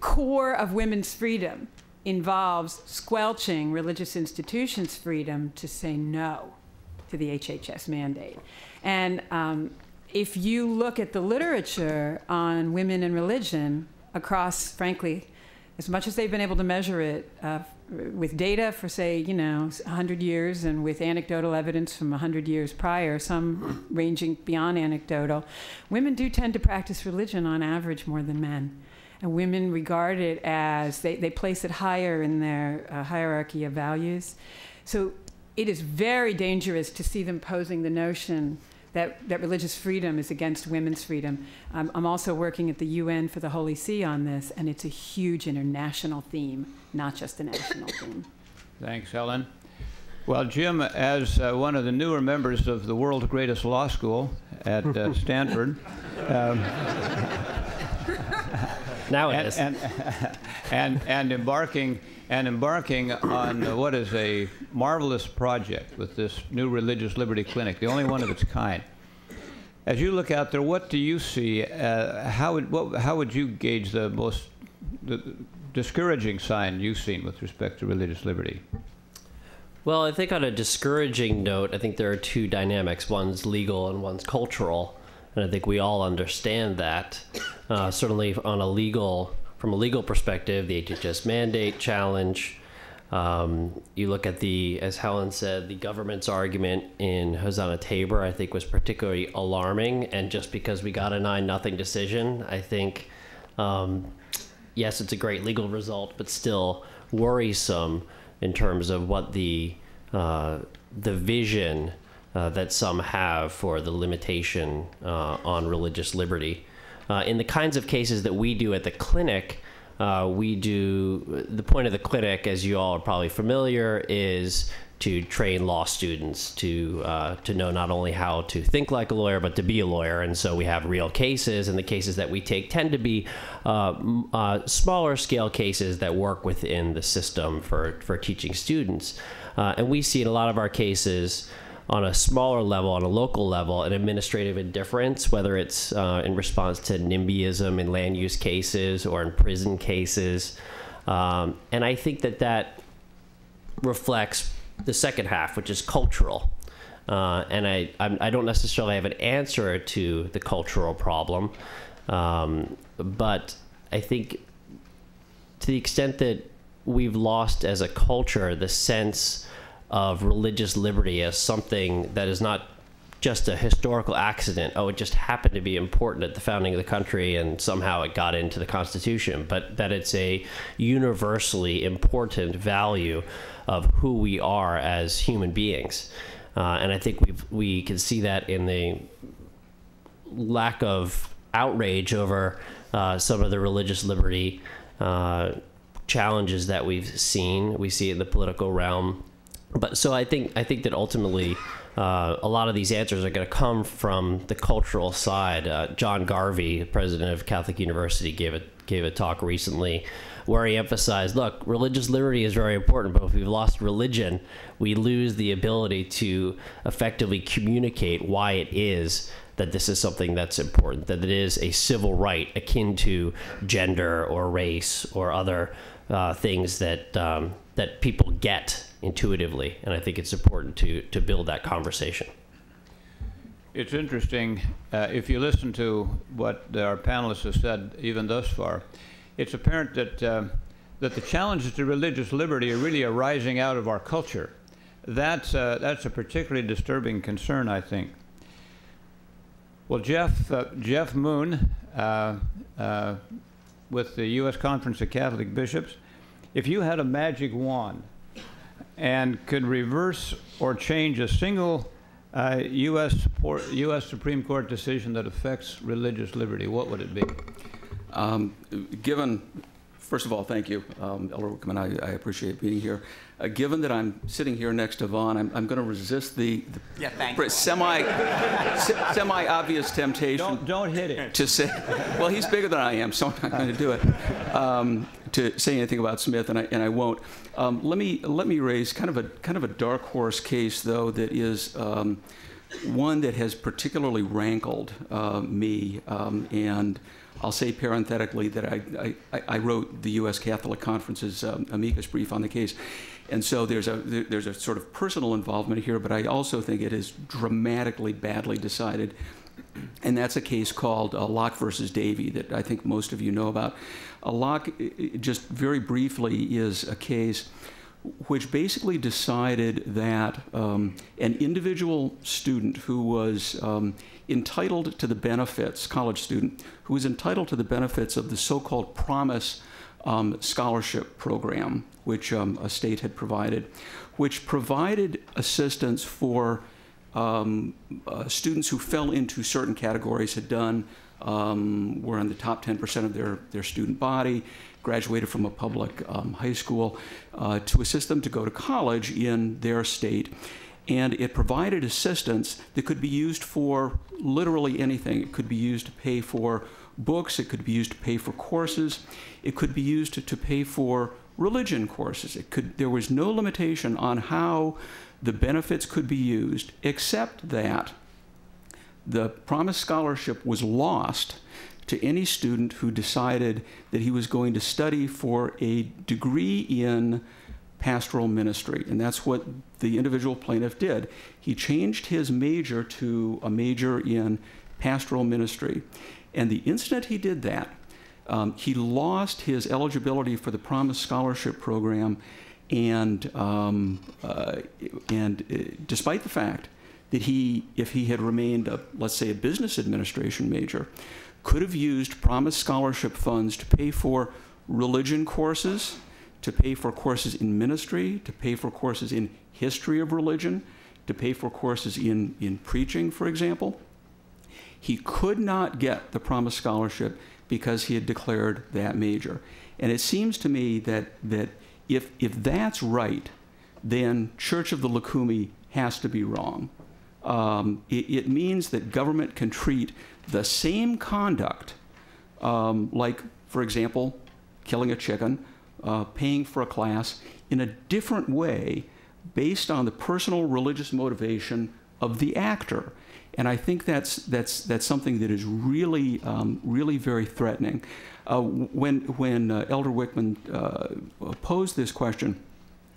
core of women's freedom involves squelching religious institutions' freedom to say no to the HHS mandate. And if you look at the literature on women and religion across, frankly, as much as they've been able to measure it with data for, say, 100 years and with anecdotal evidence from 100 years prior, some ranging beyond anecdotal, women do tend to practice religion on average more than men. And women regard it as, they place it higher in their hierarchy of values. So it is very dangerous to see them posing the notion that religious freedom is against women's freedom. I'm also working at the UN for the Holy See on this, and it's a huge international theme, not just a national theme. Thanks, Helen. Well, Jim, as one of the newer members of the world's greatest law school at Stanford, now it is. And embarking on what is a marvelous project with this new religious liberty clinic, the only one of its kind. As you look out there, what do you see? How would you gauge the most discouraging sign you've seen with respect to religious liberty? Well, I think on a discouraging note, I think there are two dynamics. One's legal and one's cultural. And I think we all understand that. Certainly from a legal perspective, the HHS mandate challenge. You look at as Helen said, the government's argument in Hosanna Tabor, I think was particularly alarming. And just because we got a 9-0 decision, I think, yes, it's a great legal result, but still worrisome in terms of what the vision that some have for the limitation on religious liberty. In the kinds of cases that we do at the clinic, the point of the clinic, as you all are probably familiar, is to train law students to know not only how to think like a lawyer, but to be a lawyer. And so we have real cases, and the cases that we take tend to be smaller scale cases that work within the system for teaching students. And we see in a lot of our cases on a smaller level, on a local level, an administrative indifference, whether it's in response to NIMBYism in land use cases or in prison cases. And I think that reflects the second half, which is cultural. And I don't necessarily have an answer to the cultural problem, but I think to the extent that we've lost as a culture the sense of religious liberty as something that is not just a historical accident. Oh, it just happened to be important at the founding of the country and somehow it got into the Constitution, but that it's a universally important value of who we are as human beings. And I think we can see that in the lack of outrage over some of the religious liberty challenges that we've seen. We see it in the political realm. But so I think that ultimately a lot of these answers are going to come from the cultural side. John Garvey, president of Catholic University, gave a talk recently where he emphasized, look, religious liberty is very important, but if we've lost religion, we lose the ability to effectively communicate why it is that this is something that's important, that it is a civil right akin to gender or race or other things that people get intuitively, and I think it's important to build that conversation. It's interesting, if you listen to what our panelists have said even thus far, it's apparent that the challenges to religious liberty are really arising out of our culture. That's a particularly disturbing concern, I think. Well, Jeff Moon, with the U.S. Conference of Catholic Bishops, if you had a magic wand and could reverse or change a single U.S. Supreme Court decision that affects religious liberty, what would it be? First of all, thank you, Elder Wickman. I appreciate being here. Given that I'm sitting here next to Vaughn, I'm going to resist the semi-obvious temptation. Don't hit it. To say, well, he's bigger than I am, so I'm not going to do it. To say anything about Smith, and I won't. Let me raise kind of a dark horse case, though, that is one that has particularly rankled me, and I'll say parenthetically that I wrote the U.S. Catholic Conference's amicus brief on the case. And so there's a sort of personal involvement here, but I also think it is dramatically badly decided. And that's a case called Locke versus Davey that I think most of you know about. Locke, just very briefly, is a case which basically decided that an individual student who was entitled to the benefits, college student, who was entitled to the benefits of the so-called Promise scholarship program, which a state had provided, which provided assistance for students who fell into certain categories, had done, were in the top 10% of their student body, graduated from a public high school, to assist them to go to college in their state. And it provided assistance that could be used for literally anything. It could be used to pay for books. It could be used to pay for courses. It could be used to pay for religion courses. There was no limitation on how the benefits could be used, except that the Promise Scholarship was lost to any student who decided that he was going to study for a degree in pastoral ministry. And that's what the individual plaintiff did. He changed his major to a major in pastoral ministry. And the instant he did that, he lost his eligibility for the Promise Scholarship Program, and despite the fact that if he had remained, let's say, a business administration major, could have used Promise Scholarship funds to pay for religion courses, to pay for courses in ministry, to pay for courses in history of religion, to pay for courses in preaching, for example. He could not get the Promise Scholarship because he had declared that major. And it seems to me that if that's right, then Church of the Lukumi has to be wrong. It means that government can treat the same conduct, like, for example, killing a chicken, paying for a class, in a different way based on the personal religious motivation of the actor. And I think that's something that is really, really very threatening. When Elder Wickman posed this question,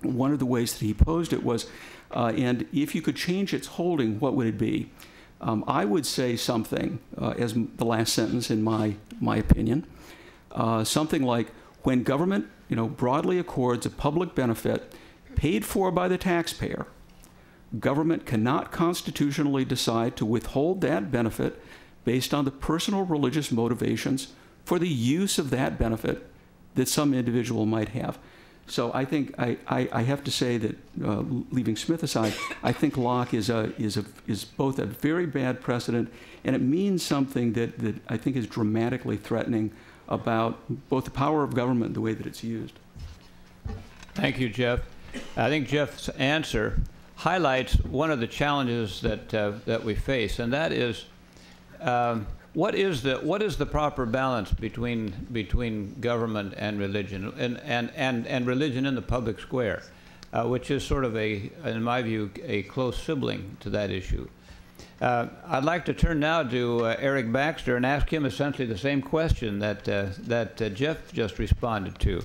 one of the ways that he posed it was, and if you could change its holding, what would it be? I would say something, as the last sentence in my opinion, something like, when government broadly accords a public benefit paid for by the taxpayer, government cannot constitutionally decide to withhold that benefit based on the personal religious motivations for the use of that benefit that some individual might have. So I think I have to say that, leaving Smith aside, I think Locke is both a very bad precedent, and it means something that I think is dramatically threatening about both the power of government and the way that it's used. Thank you, Jeff. I think Jeff's answer highlights one of the challenges that we face, and that is what is the proper balance between government and religion, and religion in the public square, which is sort of in my view, a close sibling to that issue. I'd like to turn now to Eric Baxter and ask him essentially the same question that Jeff just responded to.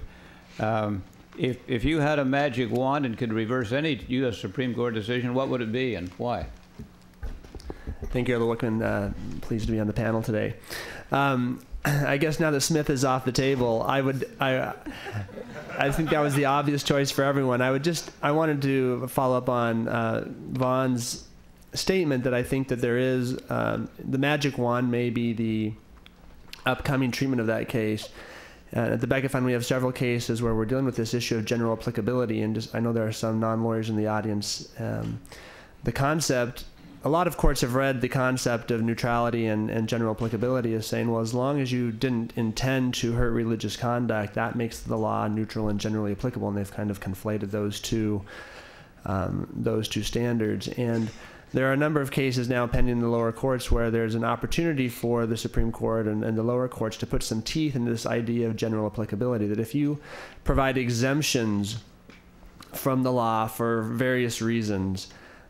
If you had a magic wand and could reverse any U.S. Supreme Court decision, what would it be and why? Thank you, Elder Wickman. Pleased to be on the panel today. I guess now that Smith is off the table, I think that was the obvious choice for everyone. I wanted to follow up on Vaughn's statement that I think that there is, the magic wand may be the upcoming treatment of that case. At the Becket Fund, we have several cases where we're dealing with this issue of general applicability, and I know there are some non-lawyers in the audience. The concept, a lot of courts have read the concept of neutrality and general applicability as saying, well, as long as you didn't intend to hurt religious conduct, that makes the law neutral and generally applicable, and they've kind of conflated those two standards. And there are a number of cases now pending in the lower courts where there's an opportunity for the Supreme Court and the lower courts to put some teeth into this idea of general applicability, that if you provide exemptions from the law for various reasons,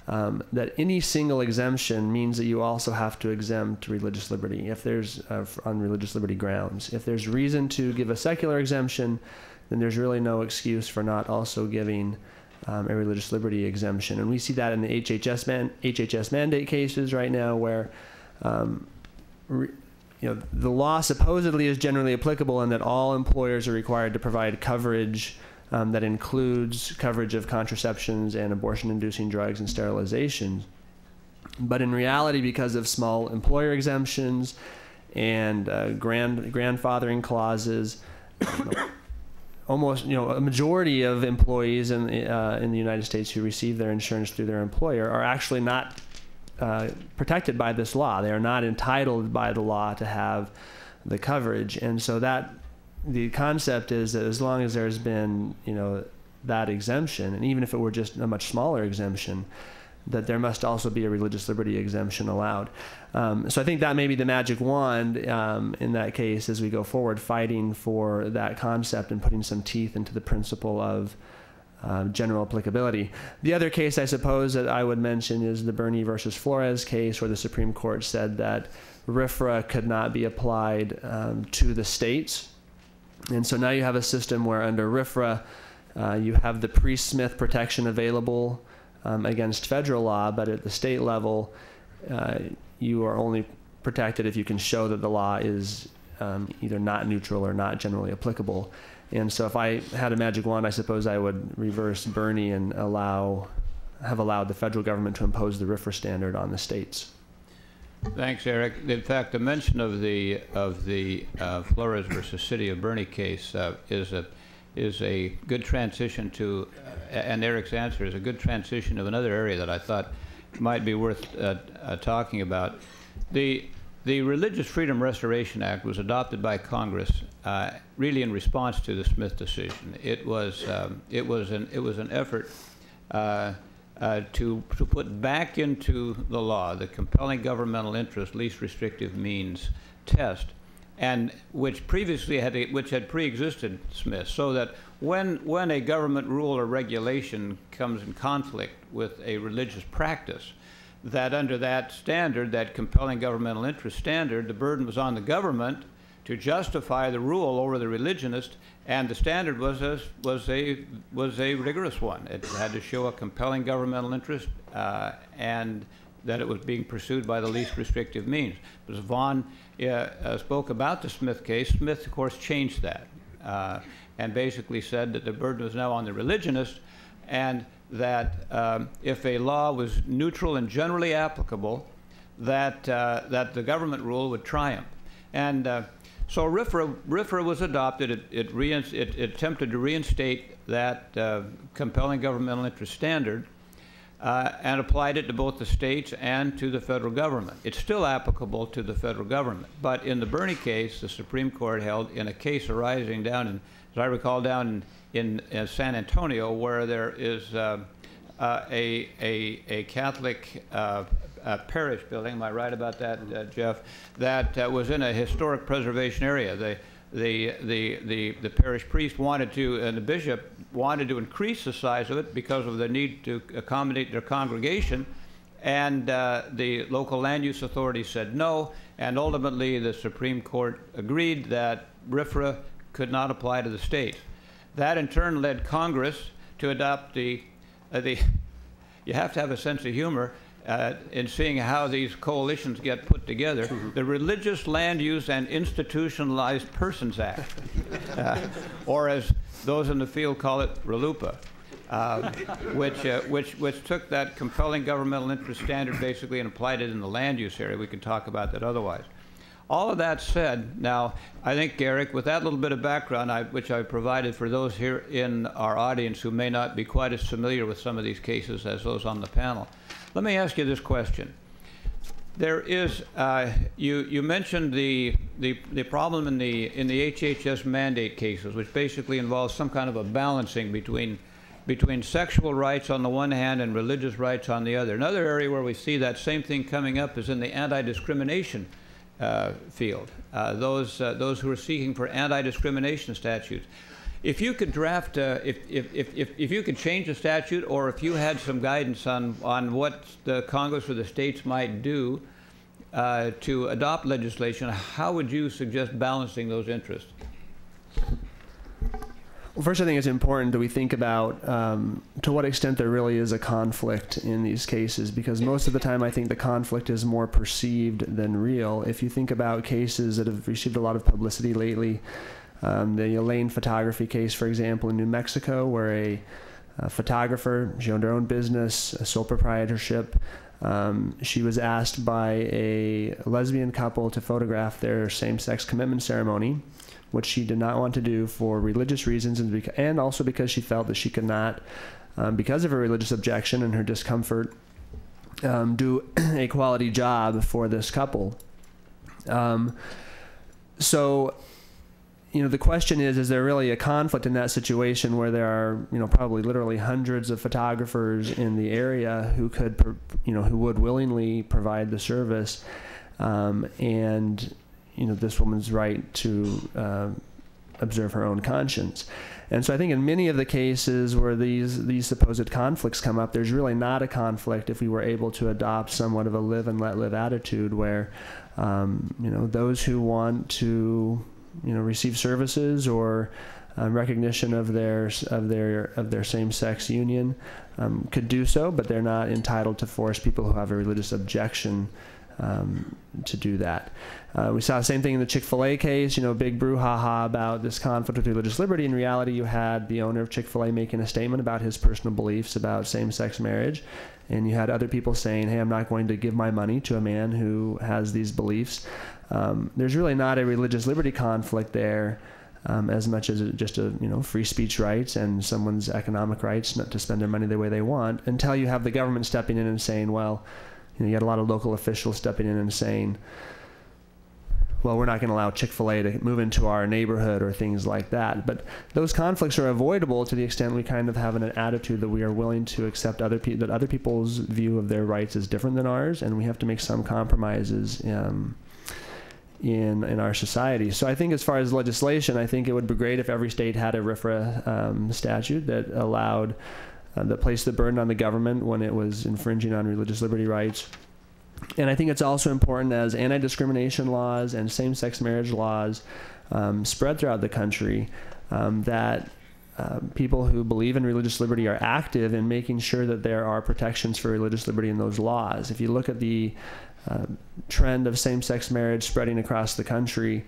that any single exemption means that you also have to exempt religious liberty if there's on religious liberty grounds. If there's reason to give a secular exemption, then there's really no excuse for not also giving a religious liberty exemption. And we see that in the HHS mandate cases right now, where the law supposedly is generally applicable in that all employers are required to provide coverage that includes coverage of contraceptions and abortion-inducing drugs and sterilization. But in reality, because of small employer exemptions and grandfathering clauses, almost a majority of employees in the United States who receive their insurance through their employer are actually not protected by this law. They are not entitled by the law to have the coverage, and so the concept is that as long as there's been that exemption, and even if it were just a much smaller exemption, that there must also be a religious liberty exemption allowed. So I think that may be the magic wand in that case as we go forward, fighting for that concept and putting some teeth into the principle of general applicability. The other case, I suppose, that I would mention is the Bernie versus Flores case, where the Supreme Court said that RFRA could not be applied to the states. And so now you have a system where under RFRA, you have the pre-Smith protection available against federal law, but at the state level, you are only protected if you can show that the law is either not neutral or not generally applicable. And so if I had a magic wand, I suppose I would reverse Bernie and have allowed the federal government to impose the RFRA standard on the states. Thanks, Eric. In fact, the mention of the Flores versus City of Bernie case is a good transition to, and Eric's answer is a good transition of another area that I thought might be worth talking about. The Religious Freedom Restoration Act was adopted by Congress really in response to the Smith decision. It was an effort to put back into the law the compelling governmental interest, least restrictive means test, and which had pre-existed Smith, so that when a government rule or regulation comes in conflict with a religious practice, that under that standard, that compelling governmental interest standard, the burden was on the government to justify the rule over the religionist, and the standard was a rigorous one. It had to show a compelling governmental interest and that it was being pursued by the least restrictive means. But as Vaughn spoke about the Smith case, Smith, of course, changed that and basically said that the burden was now on the religionist, and that if a law was neutral and generally applicable, that the government rule would triumph. And so RFRA was adopted. It attempted to reinstate that compelling governmental interest standard and applied it to both the states and to the federal government. It's still applicable to the federal government. But in the Bernie case, the Supreme Court held in a case arising down in, as I recall, down in San Antonio, where there is a Catholic parish building. Am I right about that, Jeff? That was in a historic preservation area. The parish priest wanted to, and the bishop wanted to increase the size of it because of the need to accommodate their congregation, and the local land use authority said no, and ultimately the Supreme Court agreed that RFRA could not apply to the states. That in turn led Congress to adopt you have to have a sense of humor in seeing how these coalitions get put together, the Religious Land Use and Institutionalized Persons Act, or as those in the field call it, RLUIPA, which took that compelling governmental interest standard basically and applied it in the land use area. We could talk about that otherwise. All of that said, now, I think, Eric, with that little bit of background, which I provided for those here in our audience who may not be quite as familiar with some of these cases as those on the panel, let me ask you this question. There is, you mentioned the problem in the HHS mandate cases, which basically involves some kind of a balancing between sexual rights on the one hand and religious rights on the other. Another area where we see that same thing coming up is in the anti-discrimination field. Those who are seeking for anti-discrimination statutes. If you could draft, if you could change the statute, or if you had some guidance on what the Congress or the states might do to adopt legislation, how would you suggest balancing those interests? Well, first, I think it's important that we think about to what extent there really is a conflict in these cases, because most of the time I think the conflict is more perceived than real. If you think about cases that have received a lot of publicity lately, the Elaine photography case, for example, in New Mexico, where a photographer, she owned her own business, a sole proprietorship. She was asked by a lesbian couple to photograph their same-sex commitment ceremony, which she did not want to do for religious reasons, and also because she felt that she could not, because of her religious objection and her discomfort, do a quality job for this couple. So, the question is there really a conflict in that situation where there are, probably literally hundreds of photographers in the area who could, who would willingly provide the service, and this woman's right to observe her own conscience. And so I think in many of the cases where these supposed conflicts come up, there's really not a conflict if we were able to adopt somewhat of a live and let live attitude where, those who want to, receive services or recognition of their same-sex union could do so, but they're not entitled to force people who have a religious objection to do that. We saw the same thing in the Chick-fil-A case, big brouhaha about this conflict with religious liberty. In reality, you had the owner of Chick-fil-A making a statement about his personal beliefs about same-sex marriage, and you had other people saying, hey, I'm not going to give my money to a man who has these beliefs. There's really not a religious liberty conflict there, as much as just a free speech rights and someone's economic rights not to spend their money the way they want, until you have the government stepping in and saying, well, you got a lot of local officials stepping in and saying, well, we're not going to allow Chick-fil-A to move into our neighborhood or things like that. But those conflicts are avoidable to the extent we kind of have an attitude that we are willing to accept that other people's view of their rights is different than ours, and we have to make some compromises in our society. So I think as far as legislation, I think it would be great if every state had a RFRA statute that allowed, that placed the burden on the government when it was infringing on religious liberty rights. And I think it's also important as anti-discrimination laws and same-sex marriage laws spread throughout the country, that people who believe in religious liberty are active in making sure that there are protections for religious liberty in those laws. If you look at the trend of same-sex marriage spreading across the country,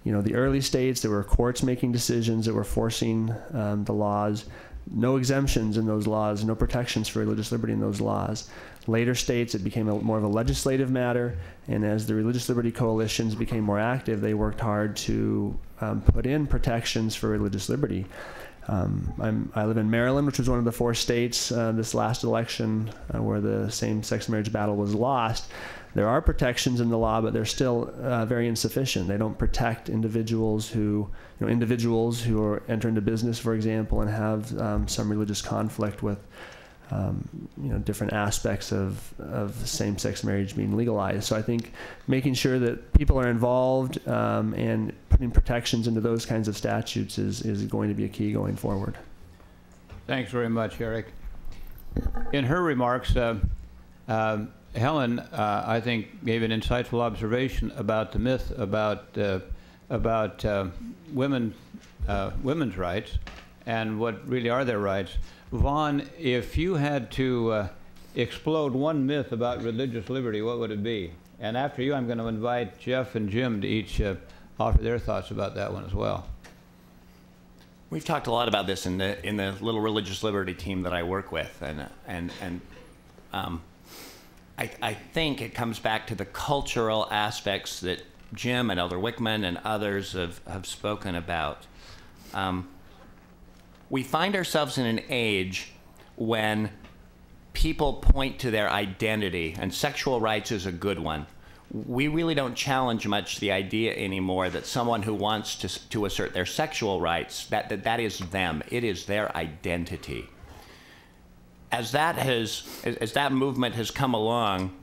the early states, there were courts making decisions that were forcing the laws. No exemptions in those laws, no protections for religious liberty in those laws. Later states, it became more of a legislative matter, and as the religious liberty coalitions became more active, they worked hard to put in protections for religious liberty. I live in Maryland, which was one of the 4 states this last election where the same-sex marriage battle was lost. There are protections in the law, but they're still very insufficient. They don't protect individuals who are enter into business, for example, and have some religious conflict with different aspects of same-sex marriage being legalized. So I think making sure that people are involved and putting protections into those kinds of statutes is going to be a key going forward. Thanks very much, Eric. In her remarks, Helen, I think, gave an insightful observation about the myth about women's rights and what really are their rights. Vaughn, if you had to explode one myth about religious liberty, what would it be? And after you, I'm going to invite Jeff and Jim to each offer their thoughts about that one as well. We've talked a lot about this in the little religious liberty team that I work with, and I think it comes back to the cultural aspects that Jim and Elder Wickman and others have spoken about. We find ourselves in an age when people point to their identity, and sexual rights is a good one. We really don't challenge much the idea anymore that someone who wants to assert their sexual rights, that is them. It is their identity. As that movement has come along,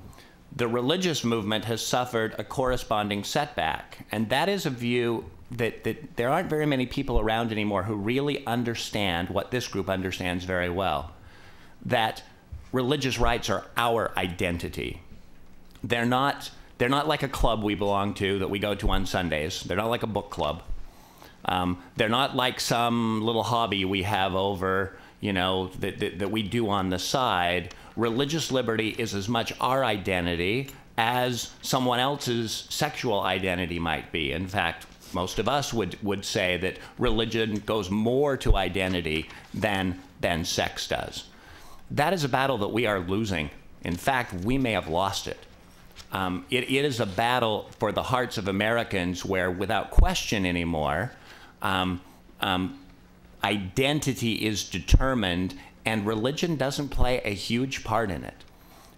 the religious movement has suffered a corresponding setback, and that is a view that there aren't very many people around anymore who really understand what this group understands very well, that religious rights are our identity. They're not like a club we belong to that we go to on Sundays. They're not like a book club. They're not like some little hobby we have over, that we do on the side. Religious liberty is as much our identity as someone else's sexual identity might be. In fact, most of us would say that religion goes more to identity than sex does. That is a battle that we are losing. In fact, we may have lost it. It is a battle for the hearts of Americans where, without question anymore, identity is determined, and religion doesn't play a huge part in it.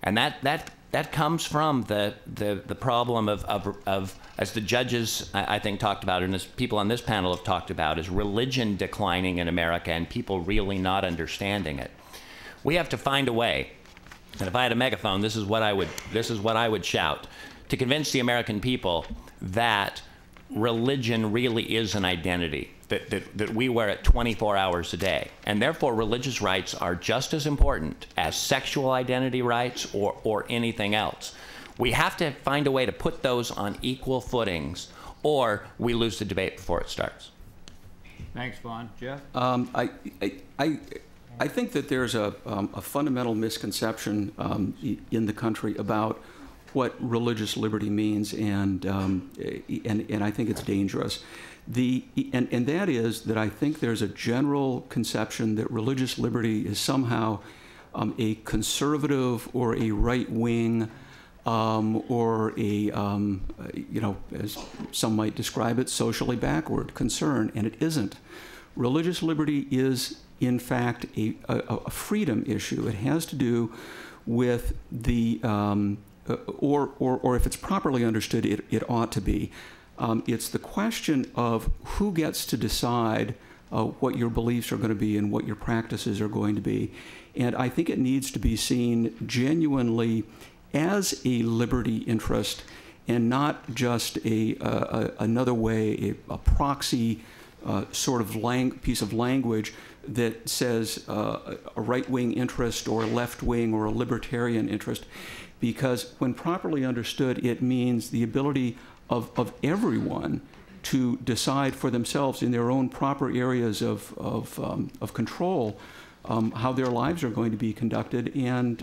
And that comes from the problem of, as the judges, I think, talked about, and as people on this panel have talked about, is religion declining in America and people really not understanding it. We have to find a way, and if I had a megaphone, this is what I would shout, to convince the American people that religion really is an identity, that we wear it 24 hours a day. And therefore, religious rights are just as important as sexual identity rights or anything else. We have to find a way to put those on equal footings, or we lose the debate before it starts. Thanks, Vaughn. Jeff? I think that there's a fundamental misconception in the country about what religious liberty means, and I think it's dangerous. And that is that I think there's a general conception that religious liberty is somehow a conservative or a right-wing or a, as some might describe it, socially backward concern, and it isn't. Religious liberty is, in fact, a freedom issue. It has to do with the, or if it's properly understood, it ought to be. It's the question of who gets to decide what your beliefs are going to be and what your practices are going to be. And I think it needs to be seen genuinely as a liberty interest and not just another way, a proxy sort of piece of language that says a right-wing interest or a left-wing or a libertarian interest. Because when properly understood, it means the ability of everyone to decide for themselves in their own proper areas of control how their lives are going to be conducted and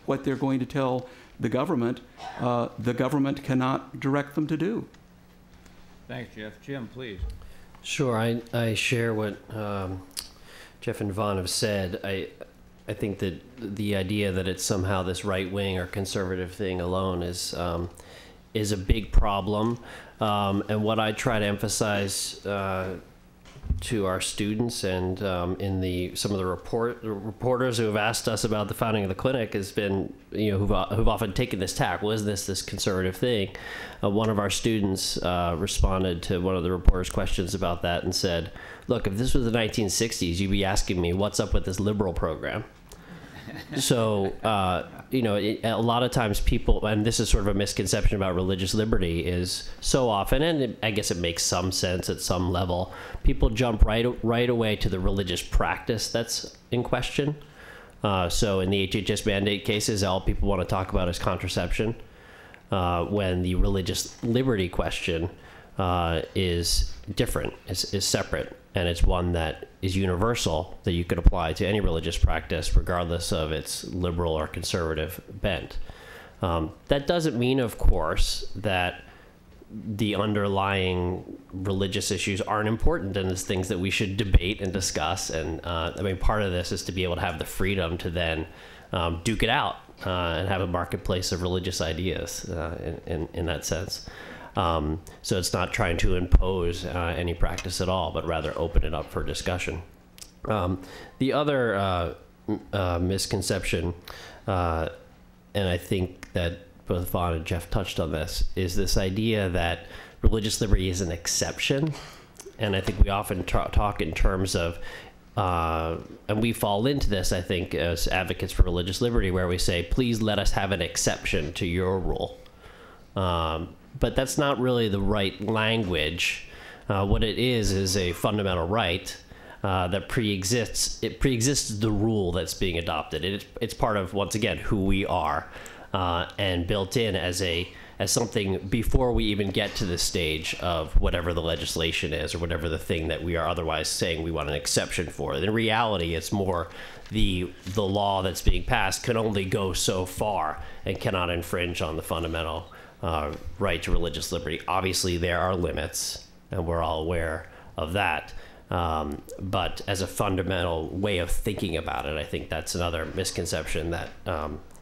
what they're going to tell the government cannot direct them to do. Thanks, Jeff. Jim, please. Sure, I share what Jeff and Vaughn have said. I think that the idea that it's somehow this right-wing or conservative thing alone is a big problem. And what I try to emphasize to our students and in some of the reporters who have asked us about the founding of the clinic has been, who've often taken this tack. Well, is this conservative thing? One of our students responded to one of the reporters' questions about that and said, look, if this was the 1960s, you'd be asking me, what's up with this liberal program? So, a lot of times people, and this is sort of a misconception about religious liberty, is so often, and I guess it makes some sense at some level, people jump right away to the religious practice that's in question. So in the HHS mandate cases, all people want to talk about is contraception, when the religious liberty question is different, is separate. And it's one that is universal, that you could apply to any religious practice, regardless of its liberal or conservative bent. That doesn't mean, of course, that the underlying religious issues aren't important and as things that we should debate and discuss. And part of this is to be able to have the freedom to then duke it out and have a marketplace of religious ideas in that sense. So it's not trying to impose any practice at all, but rather open it up for discussion. The other misconception, and I think that both Vaughn and Jeff touched on this, is this idea that religious liberty is an exception. And I think we often talk in terms of, and we fall into this, I think, as advocates for religious liberty, where we say, please let us have an exception to your rule. But that's not really the right language. What it is a fundamental right that preexists the rule that's being adopted. It's part of, once again, who we are, and built in as something before we even get to the stage of whatever the legislation is or whatever the thing that we are otherwise saying we want an exception for. In reality, it's more the law that's being passed can only go so far and cannot infringe on the fundamental right to religious liberty. Obviously, there are limits, and we're all aware of that. But as a fundamental way of thinking about it, I think that's another misconception that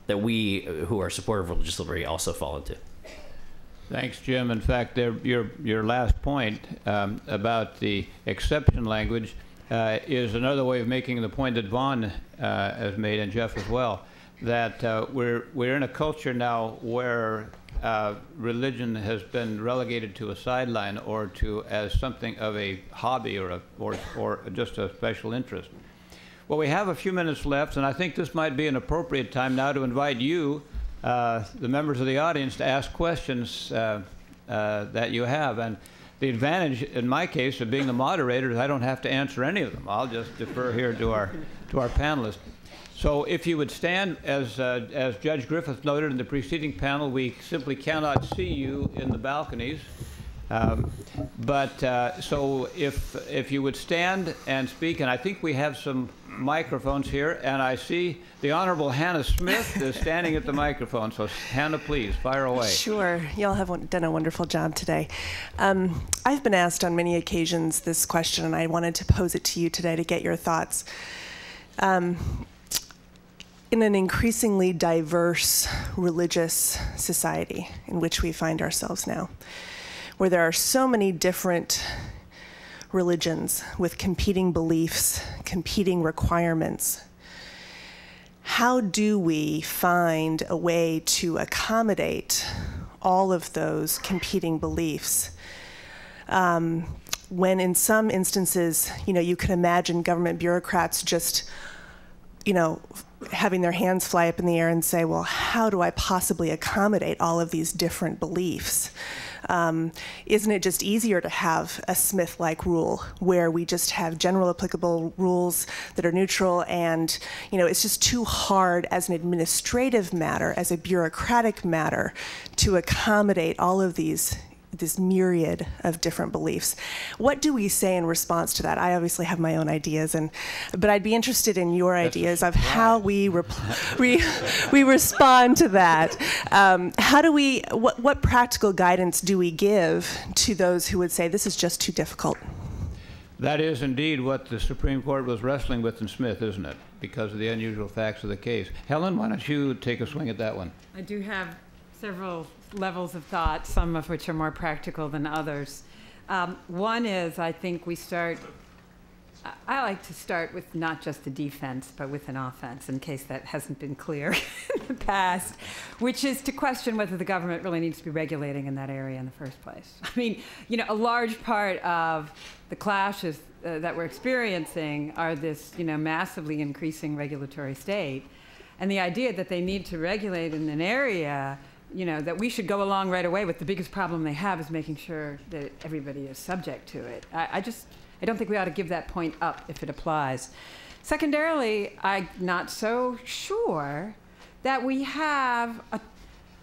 that we who are supportive of religious liberty also fall into. Thanks, Jim. In fact, your last point about the exception language is another way of making the point that Vaughn has made, and Jeff as well, that we're in a culture now where religion has been relegated to a sideline or as something of a hobby or just a special interest. Well, we have a few minutes left, and I think this might be an appropriate time now to invite you, the members of the audience, to ask questions that you have. And the advantage, in my case, of being the moderator is I don't have to answer any of them. I'll just defer here to our panelists. So if you would stand, as Judge Griffith noted in the preceding panel, we simply cannot see you in the balconies. So if you would stand and speak, and I think we have some microphones here, and I see the Honorable Hannah Smith is standing at the microphone. So Hannah, please, fire away. Sure. Y'all have done a wonderful job today. I've been asked on many occasions this question, and I wanted to pose it to you today to get your thoughts. In an increasingly diverse religious society in which we find ourselves now, where there are so many different religions with competing beliefs, competing requirements, how do we find a way to accommodate all of those competing beliefs? When in some instances, you can imagine government bureaucrats just, having their hands fly up in the air and say, well, how do I possibly accommodate all of these different beliefs? Isn't it just easier to have a Smith-like rule where we just have general applicable rules that are neutral, and it's just too hard as an administrative matter, as a bureaucratic matter, to accommodate all of this myriad of different beliefs. What do we say in response to that? I obviously have my own ideas, but I'd be interested in your ideas of how we respond to that. What practical guidance do we give to those who would say this is just too difficult? That is indeed what the Supreme Court was wrestling with in Smith, isn't it? Because of the unusual facts of the case. Helen, why don't you take a swing at that one? I do have several levels of thought, some of which are more practical than others. One is, I think I like to start with not just the defense, but with an offense, in case that hasn't been clear in the past, which is to question whether the government really needs to be regulating in that area in the first place. I mean, a large part of the clashes that we're experiencing are this, massively increasing regulatory state, and the idea that they need to regulate in an area that we should go along right away with. The biggest problem they have is making sure that everybody is subject to it. I don't think we ought to give that point up if it applies. Secondarily, I'm not so sure that we have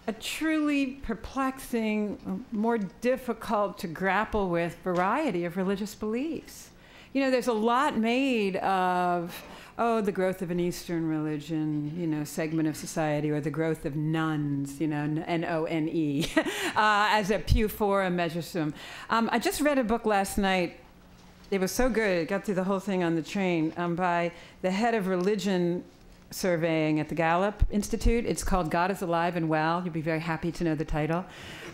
a truly perplexing, more difficult to grapple with variety of religious beliefs. There's a lot made of the growth of an Eastern religion, segment of society, or the growth of nuns, N-O-N-E, as a Pew Forum measuresome. I just read a book last night. It was so good. I got through the whole thing on the train, by the head of religion surveying at the Gallup Institute. It's called God is Alive and Well. You'll be very happy to know the title.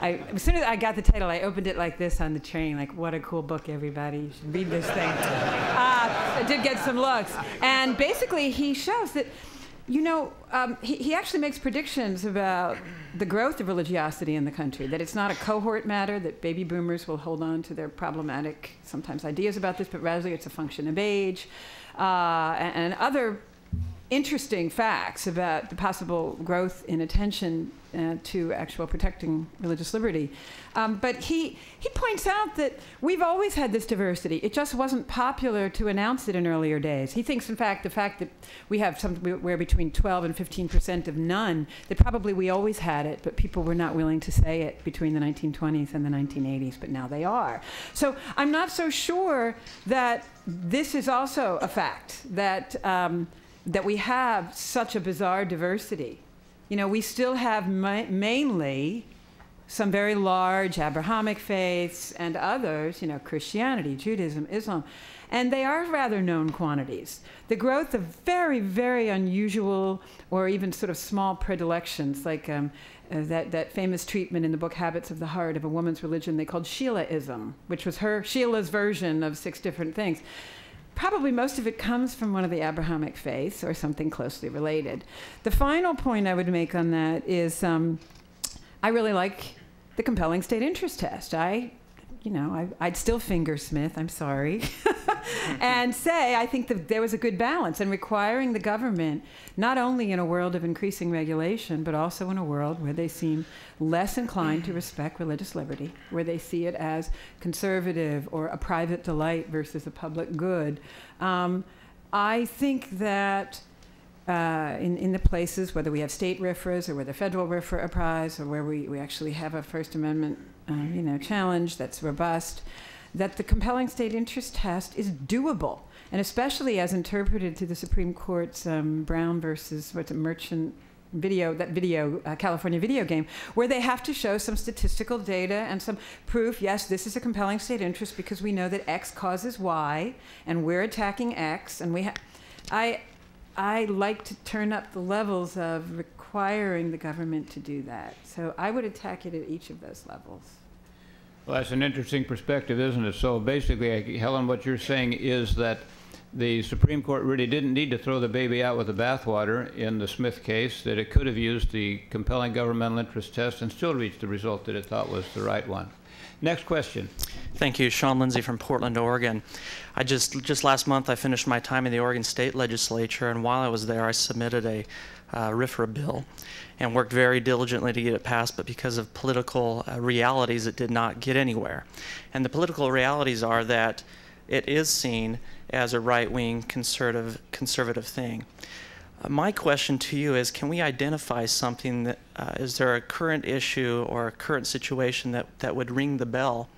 As soon as I got the title, I opened it like this on the train, like, what a cool book, everybody. You should read this thing. I did get some looks. And basically, he shows that, he actually makes predictions about the growth of religiosity in the country, that it's not a cohort matter, that baby boomers will hold on to their problematic, sometimes ideas about this, but rather it's a function of age, and other interesting facts about the possible growth in attention to actual protecting religious liberty. But he points out that we've always had this diversity. It just wasn't popular to announce it in earlier days. He thinks, in fact, the fact that we have somewhere between 12 and 15% of none, that probably we always had it, but people were not willing to say it between the 1920s and the 1980s, but now they are. So I'm not so sure that this is also a fact, that that we have such a bizarre diversity. You know, we still have mainly some very large Abrahamic faiths and others, you know, Christianity, Judaism, Islam, and they are rather known quantities. The growth of very, very unusual or even sort of small predilections, like that famous treatment in the book Habits of the Heart of a woman's religion they called Sheilaism, which was Sheila's version of 6 different things. Probably most of it comes from one of the Abrahamic faiths or something closely related. The final point I would make on that is I really like the compelling state interest test. I'd still finger Smith, I'm sorry, and say I think that there was a good balance in requiring the government, not only in a world of increasing regulation, but also in a world where they seem less inclined to respect religious liberty, where they see it as conservative or a private delight versus a public good. I think that in the places, whether we have state RFRAs or whether federal RFRA applies or where we actually have a First Amendment challenge that's robust, that the compelling state interest test is doable, and especially as interpreted to the Supreme Court's Brown versus Merchant California video game, where they have to show some statistical data and some proof, yes, this is a compelling state interest because we know that X causes Y, and we're attacking X, and I like to turn up the levels of requiring the government to do that. So I would attack it at each of those levels. Well, that's an interesting perspective, isn't it? So basically, Helen, what you're saying is that the Supreme Court really didn't need to throw the baby out with the bathwater in the Smith case, that it could have used the compelling governmental interest test and still reached the result that it thought was the right one. Next question. Thank you. Sean Lindsay from Portland, Oregon. I just last month I finished my time in the Oregon State Legislature, and while I was there I submitted a RFRA bill and worked very diligently to get it passed, but because of political realities it did not get anywhere. And the political realities are that it is seen as a right-wing conservative thing. My question to you is, can we identify something that, is there a current issue or a current situation that would ring the bell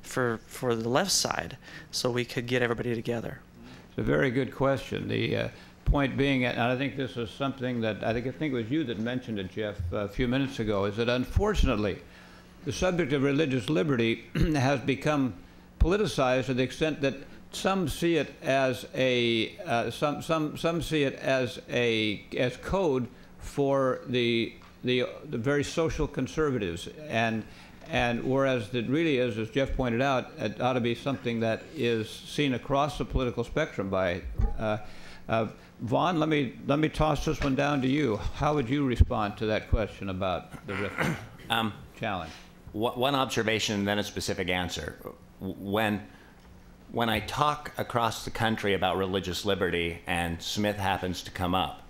for the left side so we could get everybody together? It's a very good question. The point being, and I think this is something that I think it was you that mentioned it, Jeff, a few minutes ago, is that unfortunately the subject of religious liberty has become politicized to the extent that some see it as some see it as code for the very social conservatives, and whereas it really is, as Jeff pointed out, it ought to be something that is seen across the political spectrum by. Vaughn, let me toss this one down to you. How would you respond to that question about the RFRA challenge? One observation and then a specific answer. When I talk across the country about religious liberty and Smith happens to come up,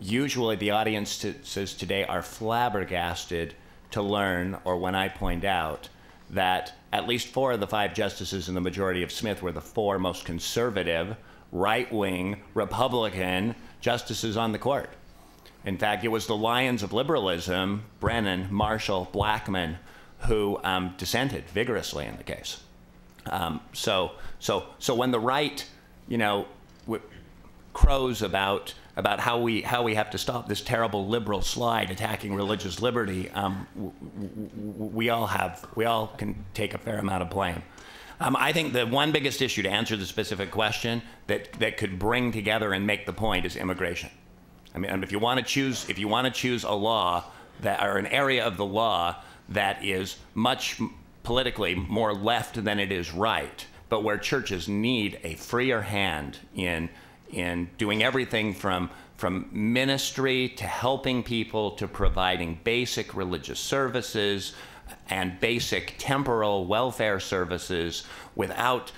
usually the audiences today are flabbergasted to learn, or when I point out, that at least 4 of the 5 justices in the majority of Smith were the 4 most conservative, right-wing, Republican justices on the court. In fact, it was the lions of liberalism, Brennan, Marshall, Blackmun, who dissented vigorously in the case. So when the right, crows about how we have to stop this terrible liberal slide attacking religious liberty, we all can take a fair amount of blame. I think the one biggest issue, to answer the specific question, that could bring together and make the point is immigration. I mean, if you want to choose a law or an area of the law that is much politically more left than it is right, but where churches need a freer hand in doing everything from ministry to helping people to providing basic religious services and basic temporal welfare services without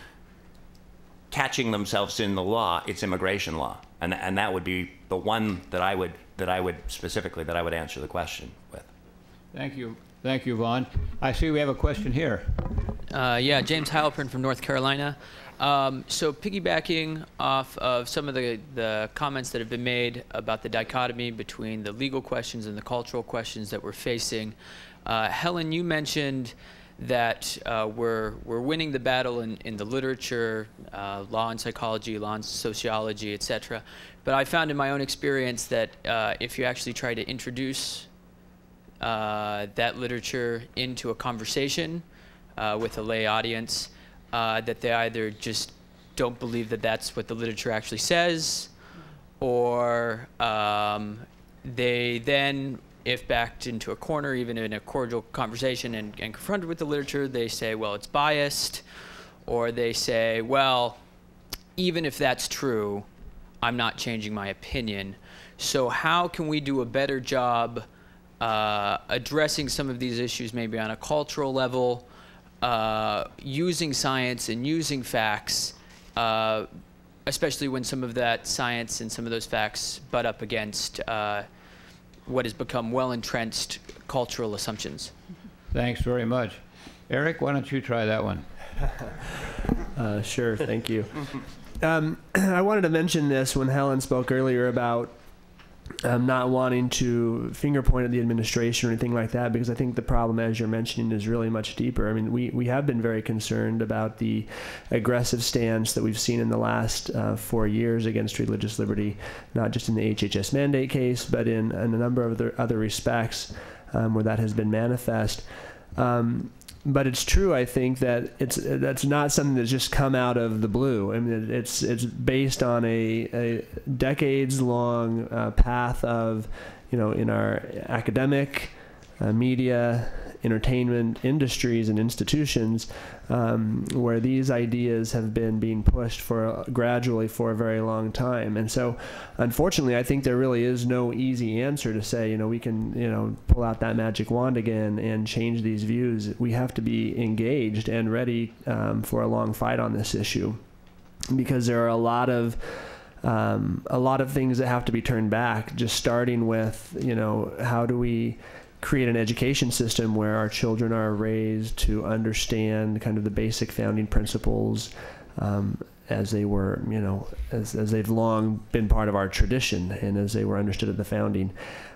catching themselves in the law, it's immigration law, and that would be the one that I would answer the question with. Thank you, Vaughn. I see we have a question here. Yeah, James Heilprin from North Carolina. So piggybacking off of some of the comments that have been made about the dichotomy between the legal questions and the cultural questions that we're facing, Helen, you mentioned that we're winning the battle in the literature, law and psychology, law and sociology, etc. But I found in my own experience that if you actually try to introduce that literature into a conversation with a lay audience, that they either just don't believe that that's what the literature actually says, or they then, if backed into a corner, even in a cordial conversation and confronted with the literature, they say, well, it's biased, or they say, well, even if that's true, I'm not changing my opinion. So how can we do a better job addressing some of these issues, maybe on a cultural level, using science and using facts, especially when some of that science and some of those facts butt up against what has become well-entrenched cultural assumptions? Thanks very much. Eric, why don't you try that one? Sure, thank you. I wanted to mention this when Helen spoke earlier about not wanting to finger point at the administration or anything like that, because I think the problem, as you're mentioning, is really much deeper. I mean, we have been very concerned about the aggressive stance that we've seen in the last 4 years against religious liberty, not just in the HHS mandate case, but in a number of other respects where that has been manifest. But it's true, I think, that that's not something that's just come out of the blue. I mean, it's based on a decades-long path of, in our academic, media, entertainment industries and institutions, where these ideas have been being pushed gradually for a very long time. And so, unfortunately, I think there really is no easy answer to say, we can, pull out that magic wand again and change these views. We have to be engaged and ready for a long fight on this issue, because there are a lot of things that have to be turned back, just starting with, how do we create an education system where our children are raised to understand kind of the basic founding principles as they were, as they've long been part of our tradition and as they were understood at the founding.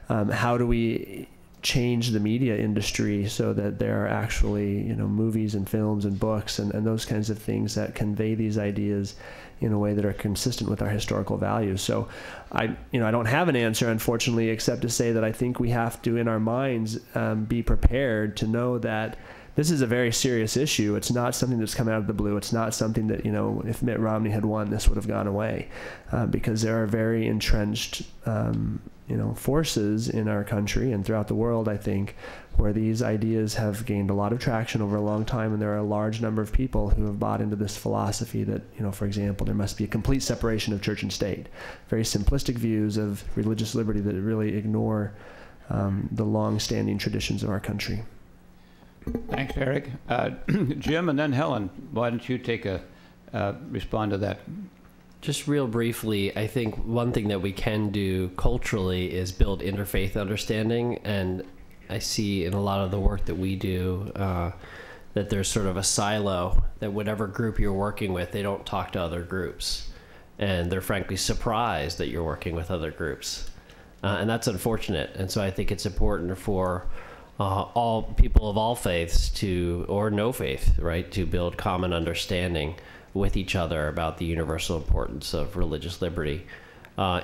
How do we change the media industry so that there are actually, movies and films and books and those kinds of things that convey these ideas in a way that are consistent with our historical values. So I don't have an answer, unfortunately, except to say that I think we have to, in our minds, be prepared to know that this is a very serious issue. It's not something that's come out of the blue. It's not something that, if Mitt Romney had won, this would have gone away, because there are very entrenched, forces in our country and throughout the world, I think, where these ideas have gained a lot of traction over a long time, and there are a large number of people who have bought into this philosophy that, for example, there must be a complete separation of church and state. Very simplistic views of religious liberty that really ignore the long-standing traditions of our country. Thanks, Eric. Jim and then Helen, why don't you respond to that? Just real briefly, I think one thing that we can do culturally is build interfaith understanding, and I see in a lot of the work that we do that there's sort of a silo, that whatever group you're working with, they don't talk to other groups, and they're frankly surprised that you're working with other groups, and that's unfortunate. And so I think it's important for all people of all faiths or no faith, right, to build common understanding with each other about the universal importance of religious liberty.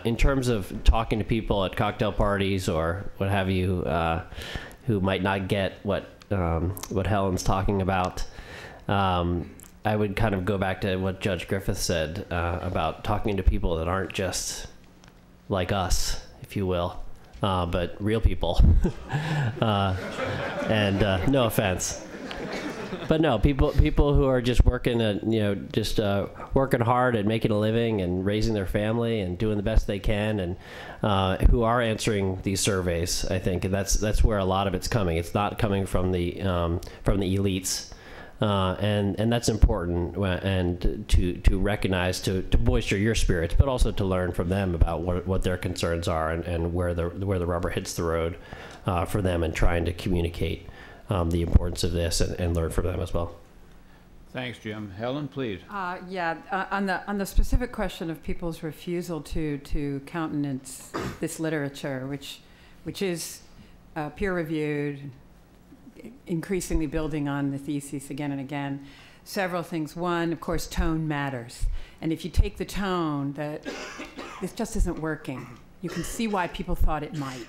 In terms of talking to people at cocktail parties or what have you, who might not get what Helen's talking about, I would kind of go back to what Judge Griffith said about talking to people that aren't just like us, if you will, but real people. And no offense. But no, people who are just working working hard and making a living and raising their family and doing the best they can, and who are answering these surveys, I think, and that's where a lot of it's coming. It's not coming from the elites, And that's important, and to recognize, to bolster your spirits, but also to learn from them about what their concerns are, and where the rubber hits the road for them, and trying to communicate the importance of this and learn from them as well. Thanks, Jim. Helen, please. On the specific question of people's refusal to countenance this literature, which is peer-reviewed, increasingly building on the theses again and again, several things. One, of course, tone matters. And if you take the tone that this just isn't working, you can see why people thought it might.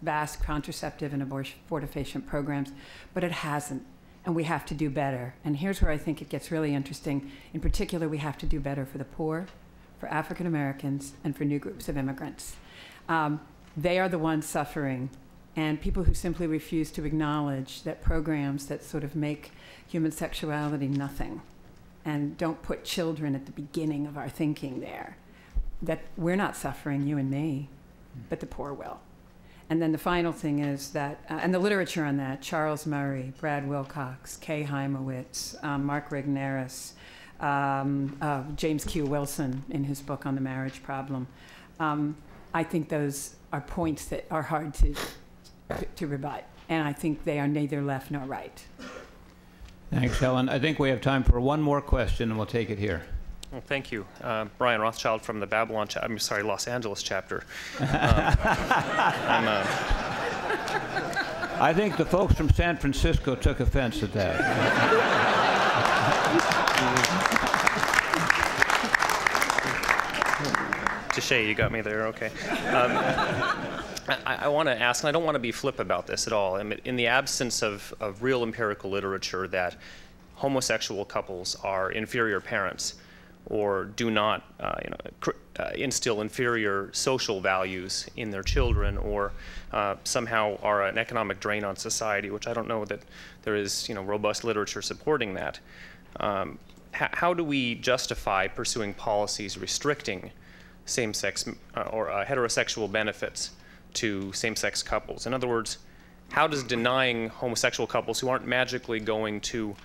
Vast contraceptive and abortifacient programs, but it hasn't. And we have to do better. And here's where I think it gets really interesting. In particular, we have to do better for the poor, for African Americans, and for new groups of immigrants. They are the ones suffering. And people who simply refuse to acknowledge that programs that sort of make human sexuality nothing and don't put children at the beginning of our thinking there, that we're not suffering, you and me, but the poor will. And then the final thing is that, and the literature on that, Charles Murray, Brad Wilcox, Kay Heimowitz, Mark Rigneris, James Q. Wilson in his book on the marriage problem. I think those are points that are hard to rebut, and I think they are neither left nor right. Thanks, Helen. I think we have time for one more question, and we'll take it here. Well, thank you. Brian Rothschild from the Los Angeles chapter. I think the folks from San Francisco took offense at that. Touche, you got me there, okay. I want to ask, and I don't want to be flip about this at all, in the absence of real empirical literature that homosexual couples are inferior parents, or do not instill inferior social values in their children, or somehow are an economic drain on society, which I don't know that there is robust literature supporting that. How do we justify pursuing policies restricting same-sex or heterosexual benefits to same-sex couples? In other words, how does denying homosexual couples who aren't magically going to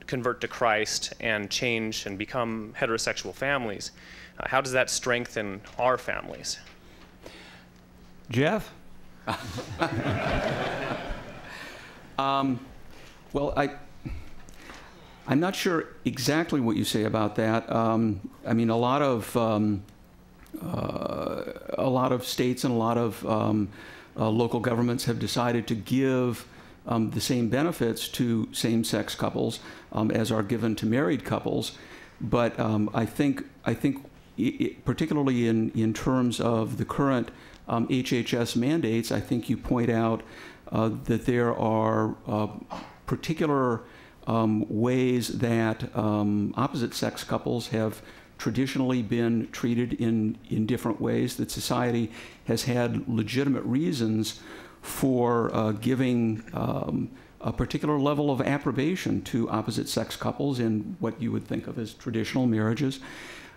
convert to Christ and change and become heterosexual families, how does that strengthen our families? Jeff? Well, I'm not sure exactly what you say about that. I mean, a lot of states and a lot of local governments have decided to give the same benefits to same-sex couples as are given to married couples, but I think particularly in terms of the current HHS mandates, I think you point out that there are particular ways that opposite-sex couples have traditionally been treated in different ways, that society has had legitimate reasons for giving a particular level of approbation to opposite-sex couples in what you would think of as traditional marriages.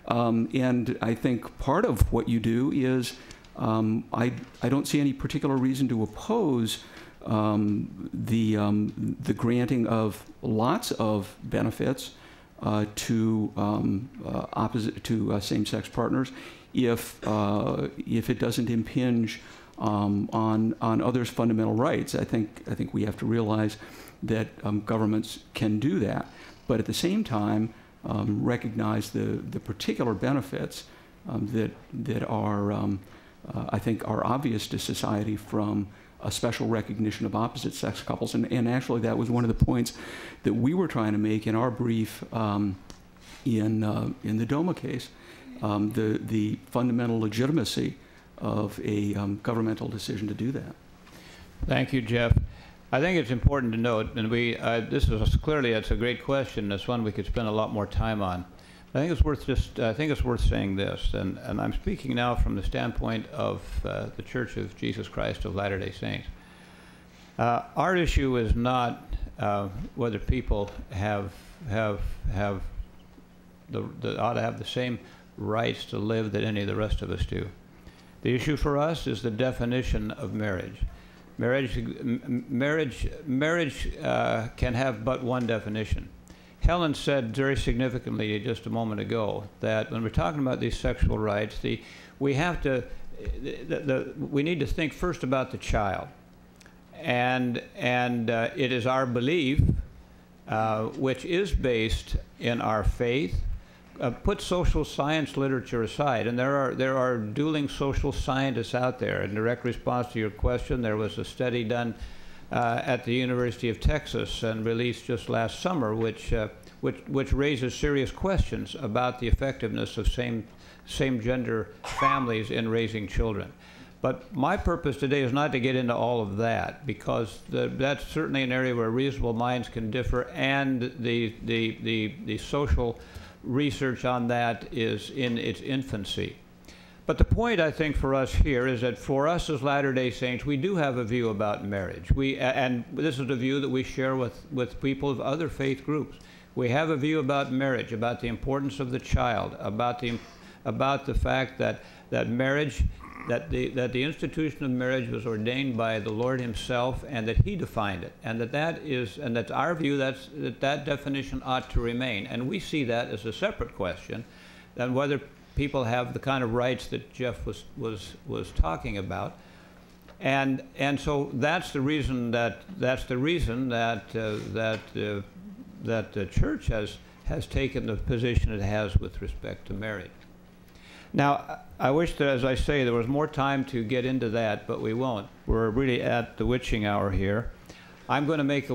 And I think part of what you do is I don't see any particular reason to oppose the granting of lots of benefits to same-sex partners if it doesn't impinge on others' fundamental rights. I think we have to realize that governments can do that, but at the same time recognize the particular benefits that are I think are obvious to society from a special recognition of opposite-sex couples, and actually that was one of the points that we were trying to make in our brief in the DOMA case, the fundamental legitimacy of a governmental decision to do that. Thank you, Jeff. I think it's important to note, and this is clearly, it's a great question. It's one we could spend a lot more time on. I think it's worth saying this, and I'm speaking now from the standpoint of the Church of Jesus Christ of Latter-day Saints. Our issue is not whether people ought to have the same rights to live that any of the rest of us do. The issue for us is the definition of marriage. Marriage can have but one definition. Helen said very significantly just a moment ago that when we're talking about these sexual rights, we need to think first about the child, and it is our belief, which is based in our faith. Put social science literature aside, and there are dueling social scientists out there. In direct response to your question, there was a study done at the University of Texas and released just last summer, which raises serious questions about the effectiveness of same-gender families in raising children. But my purpose today is not to get into all of that, because that's certainly an area where reasonable minds can differ, and the social research on that is in its infancy. But the point, I think, for us here is that for us as Latter-day Saints, we do have a view about marriage. And this is a view that we share with people of other faith groups. We have a view about marriage, about the importance of the child, about the fact that marriage, that the institution of marriage was ordained by the Lord Himself, and that He defined it, and that's our view, that definition ought to remain. And we see that as a separate question than whether people have the kind of rights that Jeff was talking about. And so that's the reason that the church has taken the position it has with respect to marriage. Now, I wish that, as I say, there was more time to get into that, but we won't. We're really at the witching hour here. I'm going to make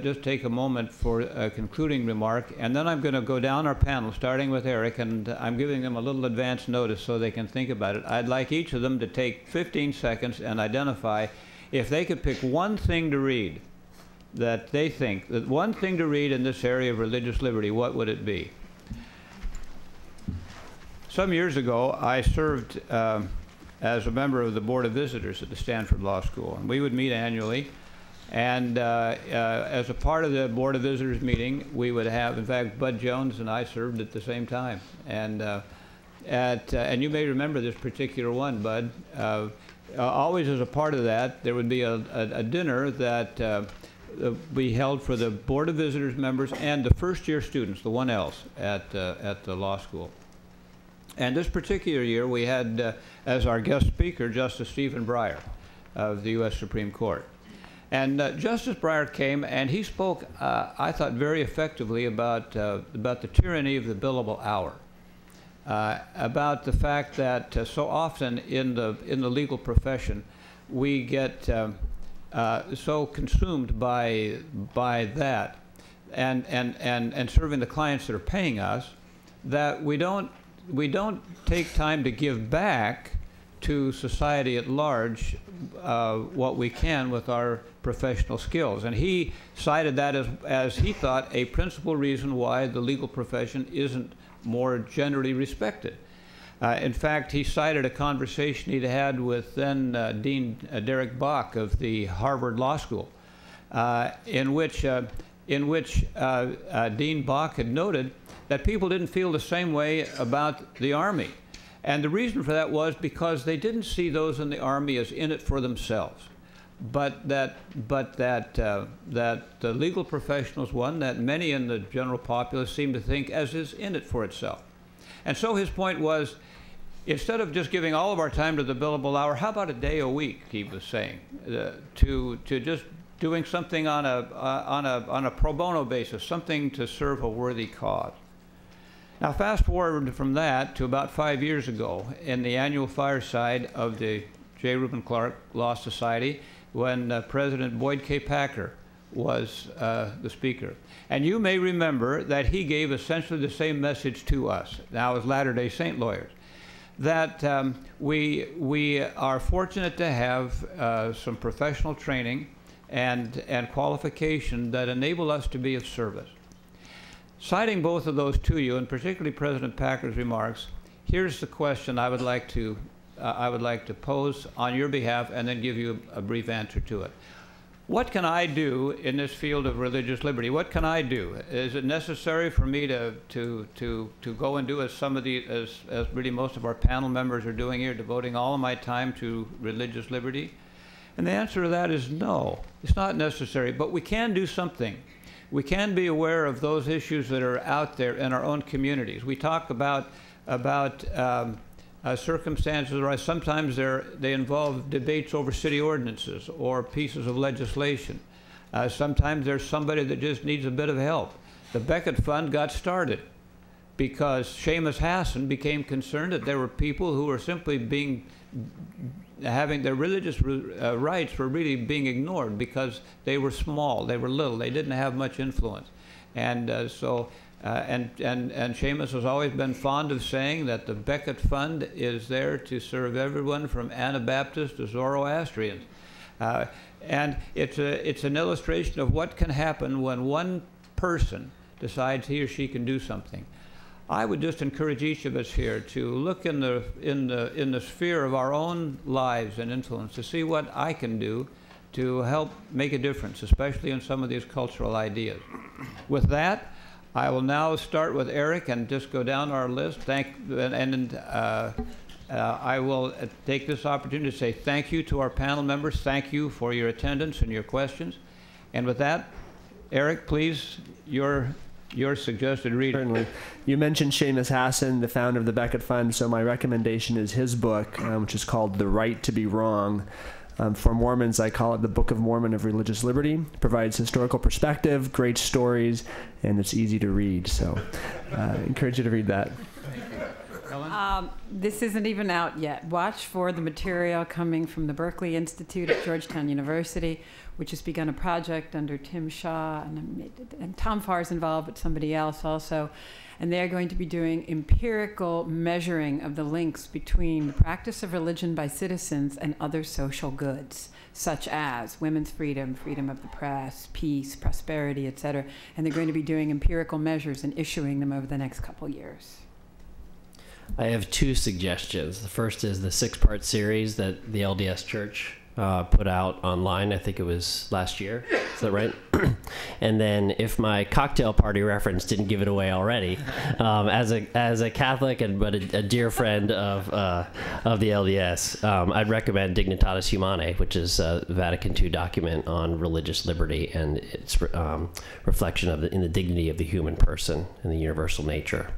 just take a moment for a concluding remark, and then I'm going to go down our panel, starting with Eric, and I'm giving them a little advance notice so they can think about it. I'd like each of them to take 15 seconds and identify if they could pick one thing to read that they think, that one thing to read in this area of religious liberty, what would it be? Some years ago, I served as a member of the Board of Visitors at the Stanford Law School, and we would meet annually. And as a part of the Board of Visitors meeting, we would have, in fact, Bud Jones and I served at the same time. And you may remember this particular one, Bud. Always as a part of that, there would be a dinner that we held for the Board of Visitors members and the first-year students, the 1Ls, at the law school. And this particular year, we had as our guest speaker Justice Stephen Breyer of the U.S. Supreme Court. And Justice Breyer came, and he spoke, I thought, very effectively about the tyranny of the billable hour, about the fact that so often in the legal profession, we get so consumed by that and serving the clients that are paying us that we don't take time to give back to society at large what we can with our professional skills. And he cited that as he thought a principal reason why the legal profession isn't more generally respected. In fact, he cited a conversation he'd had with then Dean Derek Bach of the Harvard Law School, in which Dean Bach had noted that people didn't feel the same way about the Army. And the reason for that was because they didn't see those in the Army as in it for themselves, but that the legal professionals, one that many in the general populace seem to think as is in it for itself. And so his point was, instead of just giving all of our time to the billable hour, how about a day a week, he was saying, to just doing something on a pro bono basis, something to serve a worthy cause. Now, fast forward from that to about 5 years ago in the annual fireside of the J. Reuben Clark Law Society, when President Boyd K. Packer was the speaker. And you may remember that he gave essentially the same message to us, now as Latter-day Saint lawyers, that we are fortunate to have some professional training and qualification that enable us to be of service. Citing both of those to you, and particularly President Packer's remarks, here's the question I would like to pose on your behalf, and then give you a brief answer to it. What can I do in this field of religious liberty? What can I do? Is it necessary for me to go and do as really most of our panel members are doing here, devoting all of my time to religious liberty? And the answer to that is no. It's not necessary, but we can do something. We can be aware of those issues that are out there in our own communities. We talk about circumstances where sometimes they involve debates over city ordinances or pieces of legislation. Sometimes there's somebody that just needs a bit of help. The Becket Fund got started because Seamus Hassan became concerned that there were people who were simply having their religious rights were really being ignored because they were small, they were little, they didn't have much influence. And and Seamus has always been fond of saying that the Becket Fund is there to serve everyone from Anabaptists to Zoroastrians. And it's an illustration of what can happen when one person decides he or she can do something. I would just encourage each of us here to look in the sphere of our own lives and influence to see what I can do to help make a difference, especially in some of these cultural ideas. With that, I will now start with Eric and just go down our list. I will take this opportunity to say thank you to our panel members. Thank you for your attendance and your questions. And with that, Eric, please, your suggested reading. Certainly. You mentioned Seamus Hassan, the founder of the Becket Fund, so my recommendation is his book, which is called The Right to Be Wrong. For Mormons, I call it the Book of Mormon of Religious Liberty. It provides historical perspective, great stories, and it's easy to read. So I encourage you to read that. This isn't even out yet. Watch for the material coming from the Berkeley Institute at Georgetown University, which has begun a project under Tim Shaw, and Tom Farr's involved, but somebody else also. And they're going to be doing empirical measuring of the links between the practice of religion by citizens and other social goods, such as women's freedom, freedom of the press, peace, prosperity, etc. And they're going to be doing empirical measures and issuing them over the next couple years. I have two suggestions. The first is the 6-part series that the LDS Church put out online. I think it was last year. Is that right? And then, if my cocktail party reference didn't give it away already, as a Catholic but a dear friend of the LDS, I'd recommend Dignitatis Humanae, which is a Vatican II document on religious liberty and its reflection in the dignity of the human person and the universal nature.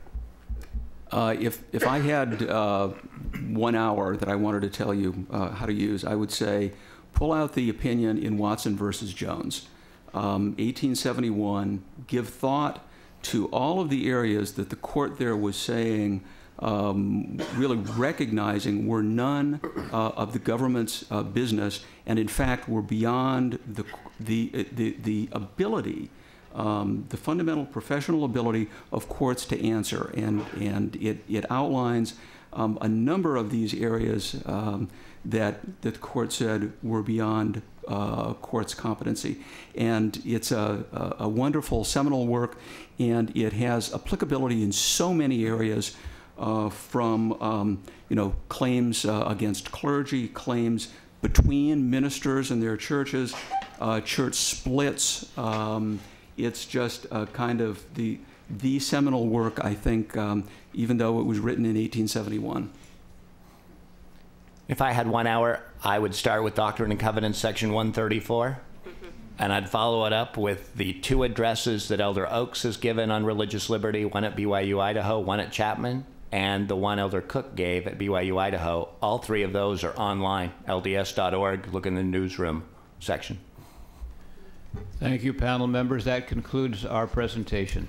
If I had 1 hour that I wanted to tell you how to use, I would say pull out the opinion in Watson versus Jones, 1871. Give thought to all of the areas that the court there was saying, really recognizing were none of the government's business, and in fact were beyond the ability. The fundamental professional ability of courts to answer, and it outlines a number of these areas that the court said were beyond court's competency. And it's a wonderful seminal work, and it has applicability in so many areas, from claims against clergy, claims between ministers and their churches, church splits. It's just kind of the seminal work, I think, even though it was written in 1871. If I had 1 hour, I would start with Doctrine and Covenants, section 134, and I'd follow it up with the 2 addresses that Elder Oaks has given on religious liberty, one at BYU, Idaho, one at Chapman, and the one Elder Cook gave at BYU, Idaho. All 3 of those are online, lds.org. Look in the newsroom section. Thank you, panel members. That concludes our presentation.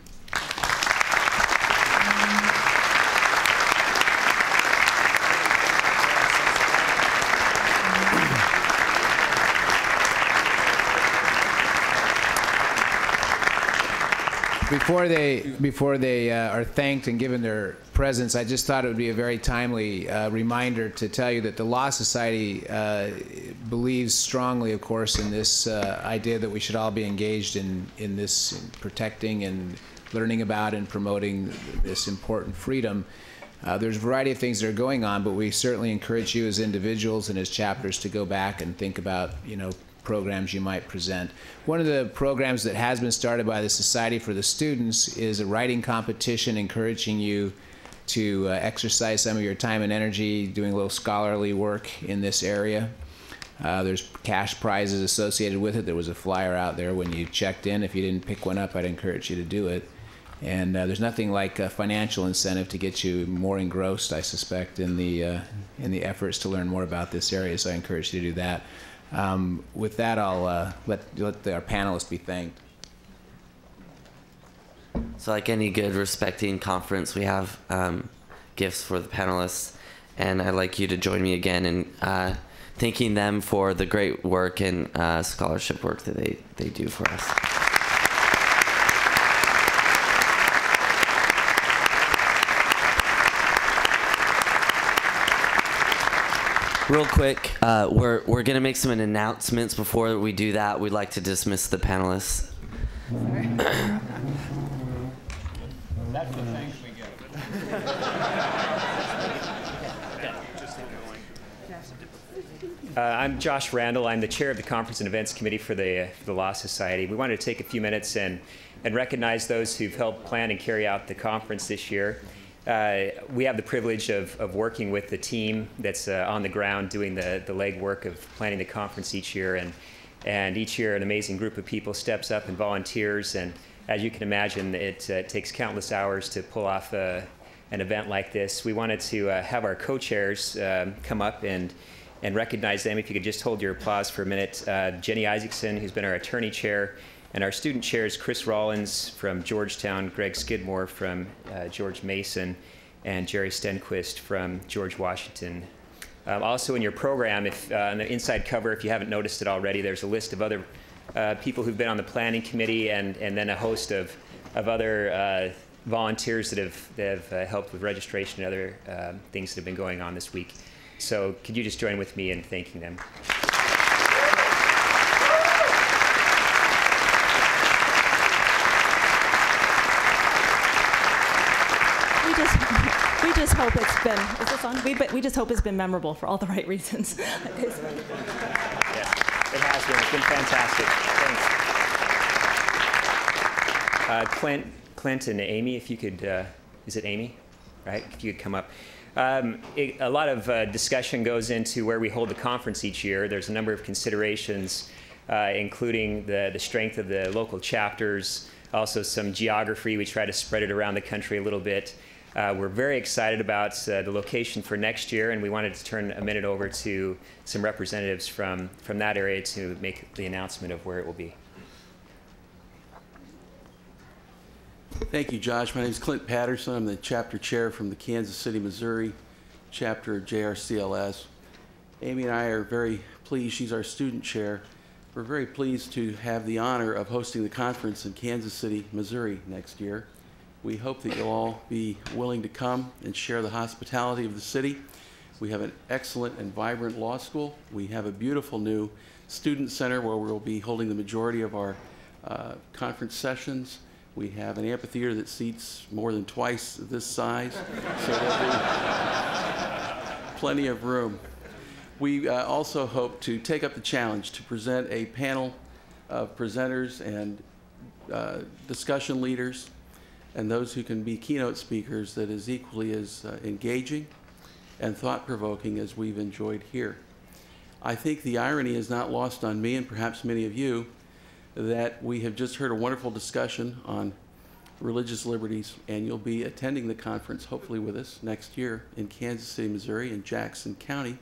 Before they are thanked and given their presence, I just thought it would be a very timely reminder to tell you that the Law Society believes strongly, of course, in this idea that we should all be engaged in protecting and learning about and promoting this important freedom. There's a variety of things that are going on, but we certainly encourage you as individuals and as chapters to go back and think about, programs you might present. One of the programs that has been started by the Society for the Students is a writing competition encouraging you to exercise some of your time and energy doing a little scholarly work in this area. There's cash prizes associated with it. There was a flyer out there when you checked in. If you didn't pick one up, I'd encourage you to do it. And there's nothing like a financial incentive to get you more engrossed, I suspect, in the efforts to learn more about this area. So I encourage you to do that. With that, I'll let our panelists be thanked. So like any good respecting conference, we have gifts for the panelists. And I'd like you to join me again in thanking them for the great work and scholarship work that they do for us. Real quick, we're going to make some announcements. Before we do that, we'd like to dismiss the panelists. That's the thanks we get. I'm Josh Randall. I'm the chair of the Conference and Events Committee for the Law Society. We wanted to take a few minutes and recognize those who've helped plan and carry out the conference this year. We have the privilege of working with the team that's on the ground doing the legwork of planning the conference each year. And each year an amazing group of people steps up and volunteers. And as you can imagine, it takes countless hours to pull off an event like this. We wanted to have our co-chairs come up and recognize them. If you could just hold your applause for a minute. Jenny Isaacson, who's been our attorney chair, and our student chairs, Chris Rollins from Georgetown, Greg Skidmore from George Mason, and Jerry Stenquist from George Washington. Also in your program, on the inside cover, if you haven't noticed it already, there's a list of other people who've been on the planning committee and then a host of other volunteers that have helped with registration and other things that have been going on this week. So could you just join with me in thanking them? We just hope it's been, is this on? We just hope it's been memorable for all the right reasons. Yes, it has been. It's been fantastic. Thanks. Clint and Amy, if you could, is it Amy? Right, if you could come up. A lot of discussion goes into where we hold the conference each year. There's a number of considerations, including the strength of the local chapters, also some geography. We try to spread it around the country a little bit. We're very excited about the location for next year, and we wanted to turn a minute over to some representatives from that area to make the announcement of where it will be. Thank you, Josh. My name is Clint Patterson. I'm the chapter chair from the Kansas City, Missouri chapter of JRCLS. Amy and I are very pleased. She's our student chair. We're very pleased to have the honor of hosting the conference in Kansas City, Missouri next year. We hope that you'll all be willing to come and share the hospitality of the city. We have an excellent and vibrant law school. We have a beautiful new student center where we'll be holding the majority of our conference sessions. We have an amphitheater that seats more than twice this size, so there'll be plenty of room. We also hope to take up the challenge to present a panel of presenters and discussion leaders and those who can be keynote speakers that is equally as engaging and thought-provoking as we've enjoyed here. I think the irony is not lost on me and perhaps many of you that we have just heard a wonderful discussion on religious liberties, and you'll be attending the conference, hopefully with us, next year in Kansas City, Missouri, in Jackson County,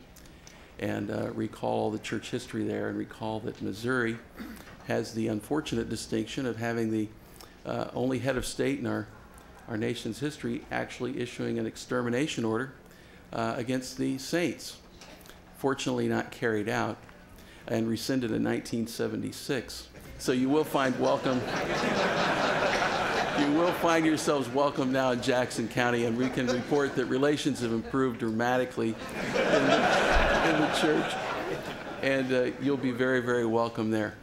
and recall the church history there, and recall that Missouri has the unfortunate distinction of having the only head of state in our nation's history actually issuing an extermination order against the saints, fortunately not carried out, and rescinded in 1976. So you will find yourselves welcome now in Jackson County, and we can report that relations have improved dramatically in the church, and you'll be very, very welcome there.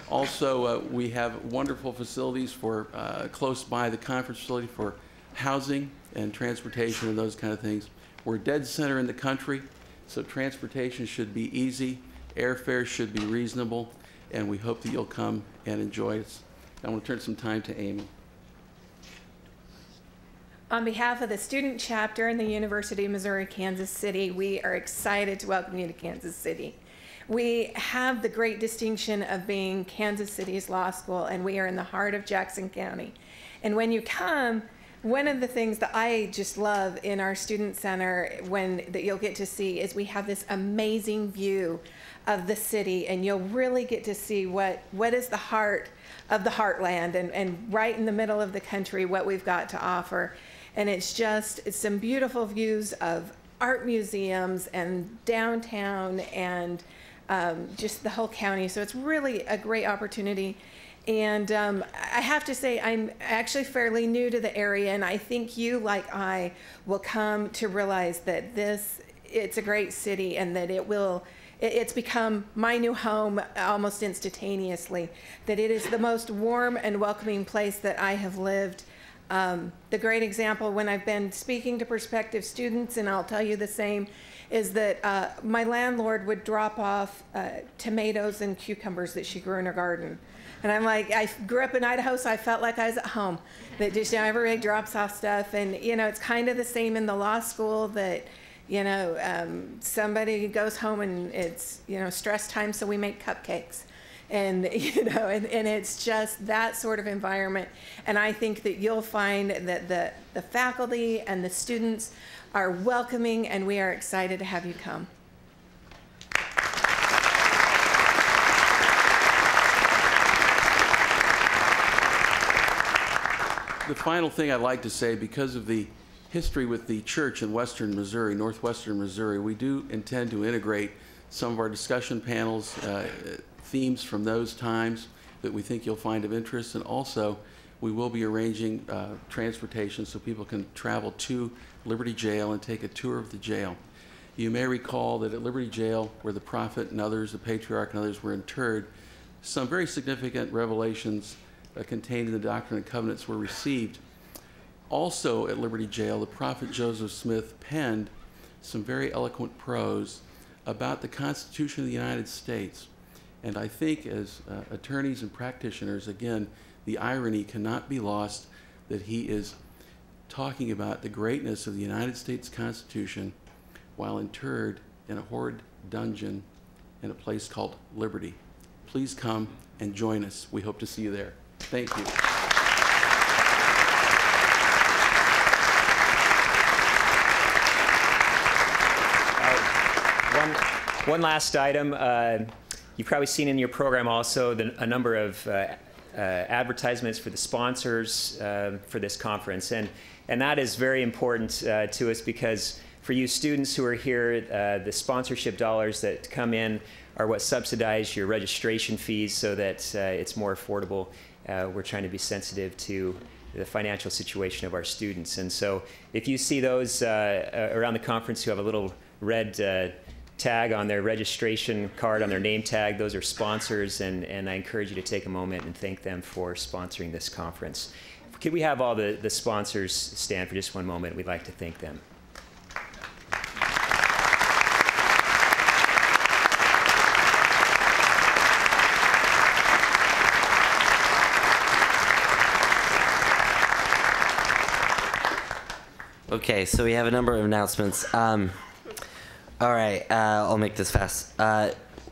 Also, we have wonderful facilities for close by the conference facility for housing and transportation and those kind of things. We're dead center in the country, so transportation should be easy, airfare should be reasonable, and we hope that you'll come and enjoy it. I want to turn some time to Amy. On behalf of the student chapter in the University of Missouri, Kansas City, we are excited to welcome you to Kansas City. We have the great distinction of being Kansas City's law school, and we are in the heart of Jackson County. And when you come, one of the things that I just love in our student center that you'll get to see is we have this amazing view of the city, and you'll really get to see what is the heart of the heartland, and right in the middle of the country, what we've got to offer. And it's some beautiful views of art museums and downtown and just the whole county. So it's really a great opportunity. And I have to say, I'm actually fairly new to the area, and I think you, like I, will come to realize that it's a great city, and that it's become my new home almost instantaneously, that it is the most warm and welcoming place that I have lived. The great example when I've been speaking to prospective students, and I'll tell you the same, is that my landlord would drop off tomatoes and cucumbers that she grew in her garden. And I'm like, I grew up in Idaho, so I felt like I was at home. That just everybody drops off stuff. And, it's kind of the same in the law school that, somebody goes home and it's, stress time, so we make cupcakes. And, and it's just that sort of environment. And I think that you'll find that the faculty and the students are welcoming, and we are excited to have you come. The final thing I'd like to say, because of the history with the church in western Missouri, northwestern Missouri, we do intend to integrate some of our discussion panels, themes from those times that we think you'll find of interest, and also we will be arranging transportation so people can travel to Liberty Jail and take a tour of the jail. You may recall that at Liberty Jail, where the prophet and others, the patriarch and others were interred, some very significant revelations contained in the Doctrine and Covenants were received. Also at Liberty Jail, the prophet Joseph Smith penned some very eloquent prose about the Constitution of the United States. And I think as attorneys and practitioners, again, the irony cannot be lost that he is talking about the greatness of the United States Constitution while interred in a horrid dungeon in a place called Liberty. Please come and join us. We hope to see you there. Thank you. One last item. You've probably seen in your program also a number of advertisements for the sponsors for this conference. And that is very important to us, because for you students who are here, the sponsorship dollars that come in are what subsidize your registration fees so that it's more affordable. We're trying to be sensitive to the financial situation of our students. And so if you see those around the conference who have a little red tag on their registration card, on their name tag, those are sponsors, and I encourage you to take a moment and thank them for sponsoring this conference. Could we have all the sponsors stand for just one moment? We'd like to thank them. Okay, so we have a number of announcements. All right, I'll make this fast.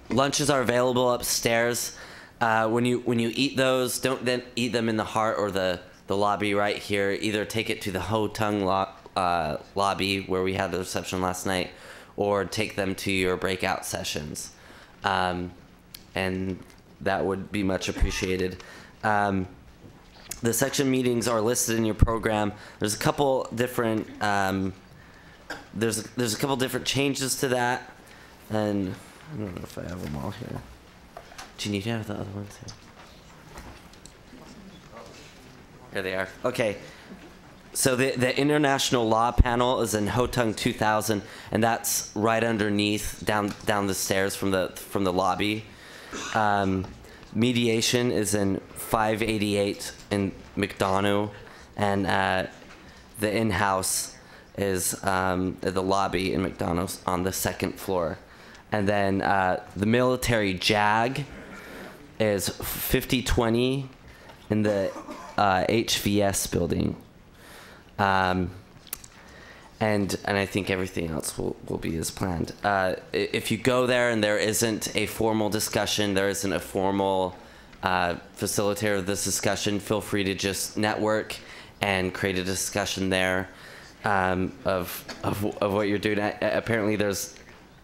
Lunches are available upstairs. When you eat those, don't then eat them in the heart or the lobby right here. Either take it to the Ho Tung lobby where we had the reception last night, or take them to your breakout sessions. And that would be much appreciated. The section meetings are listed in your program. There's a couple different there's a couple different changes to that, and I don't know if I have them all here. Do you need to have the other ones here? Here they are. Okay. So the International Law Panel is in Ho Tung 2000, and that's right underneath, down the stairs from the lobby. Mediation is in 588 in McDonough, and the in-house is at the lobby in McDonough on the second floor. And then the military JAG is 5020 in the HVS building. and I think everything else will be as planned. If you go there and there isn't a formal discussion, there isn't a formal facilitator of this discussion, feel free to just network and create a discussion there of what you're doing. Apparently there's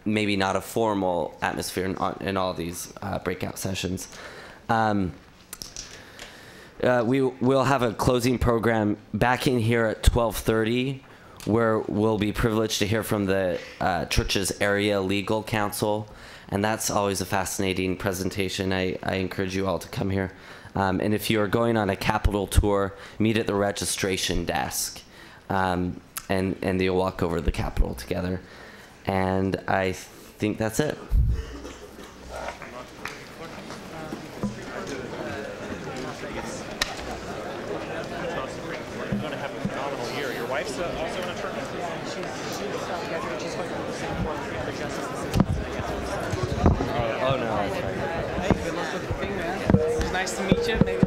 maybe not a formal atmosphere in all these breakout sessions. We'll have a closing program back in here at 12:30, where we'll be privileged to hear from the church's area legal counsel, and that's always a fascinating presentation. I encourage you all to come here. And if you're going on a Capitol tour, meet at the registration desk, and you'll walk over to the Capitol together. And I think that's it. Wife's also in a church? She's going to the Singapore for Justice. Oh no. Hey, good luck with the thing, man. It was nice to meet you. Maybe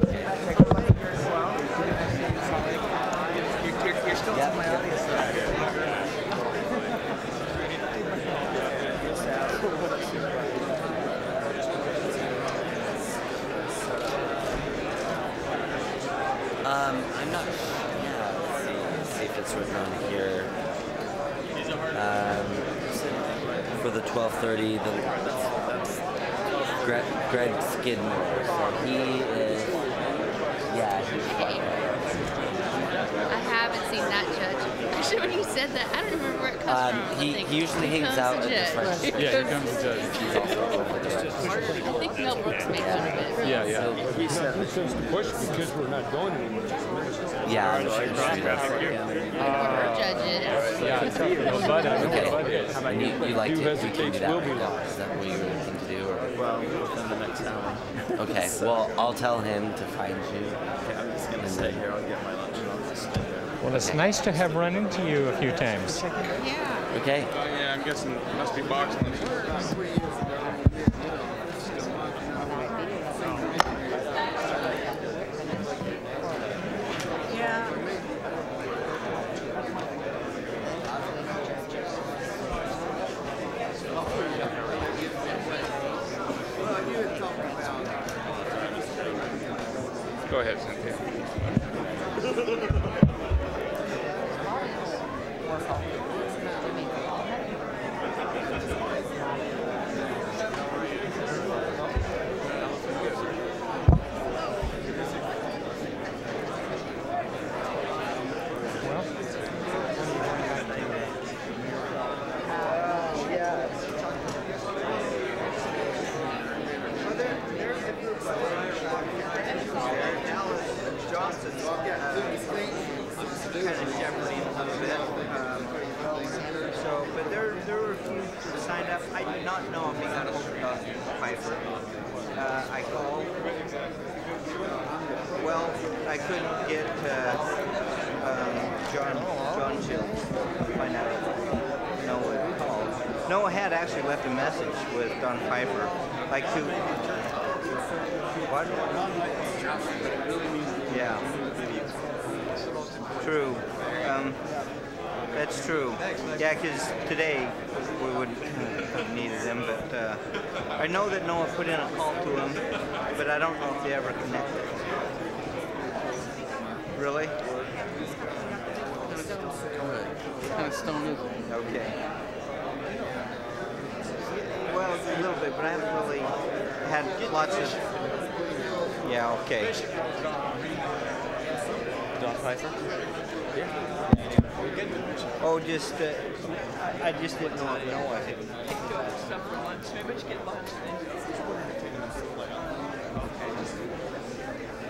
you're still in my audience. I'm not. If it's written on here, for the 12:30, Greg Skidmore. So he is, I haven't seen that judge. Actually, when you said that, I don't remember where it comes from. He usually hangs out at this registration. Yeah, here comes the judge. He's also over the registration. I think Mel Brooks made fun of it. Yeah. He said this is the push because we're not going anymore. Yeah, I'm sure. Judges. Yeah, Okay. And you like to we can do that right now. Is that what you were looking to do? Or? Well, within the next hour. Okay. Well, I'll tell him to find you. Okay, I'm just going to stay here. I'll get my lunch and I'll just stay there. Well, it's nice to have run into you a few times. Yeah. Okay. Yeah, I'm guessing it must be boxing. Go ahead, Cynthia. Actually left a message with Don Pfeiffer, like to what? Yeah, true. That's true. Yeah, because today we would have needed him, but I know that Noah put in a call to him, but I don't know if they ever connected. Really? What kind of stone is it? Okay. Well, a little bit, but I haven't really had lots of... Yeah, okay. Don Pfeiffer? Yeah. Oh, just... I just didn't know if Noah had...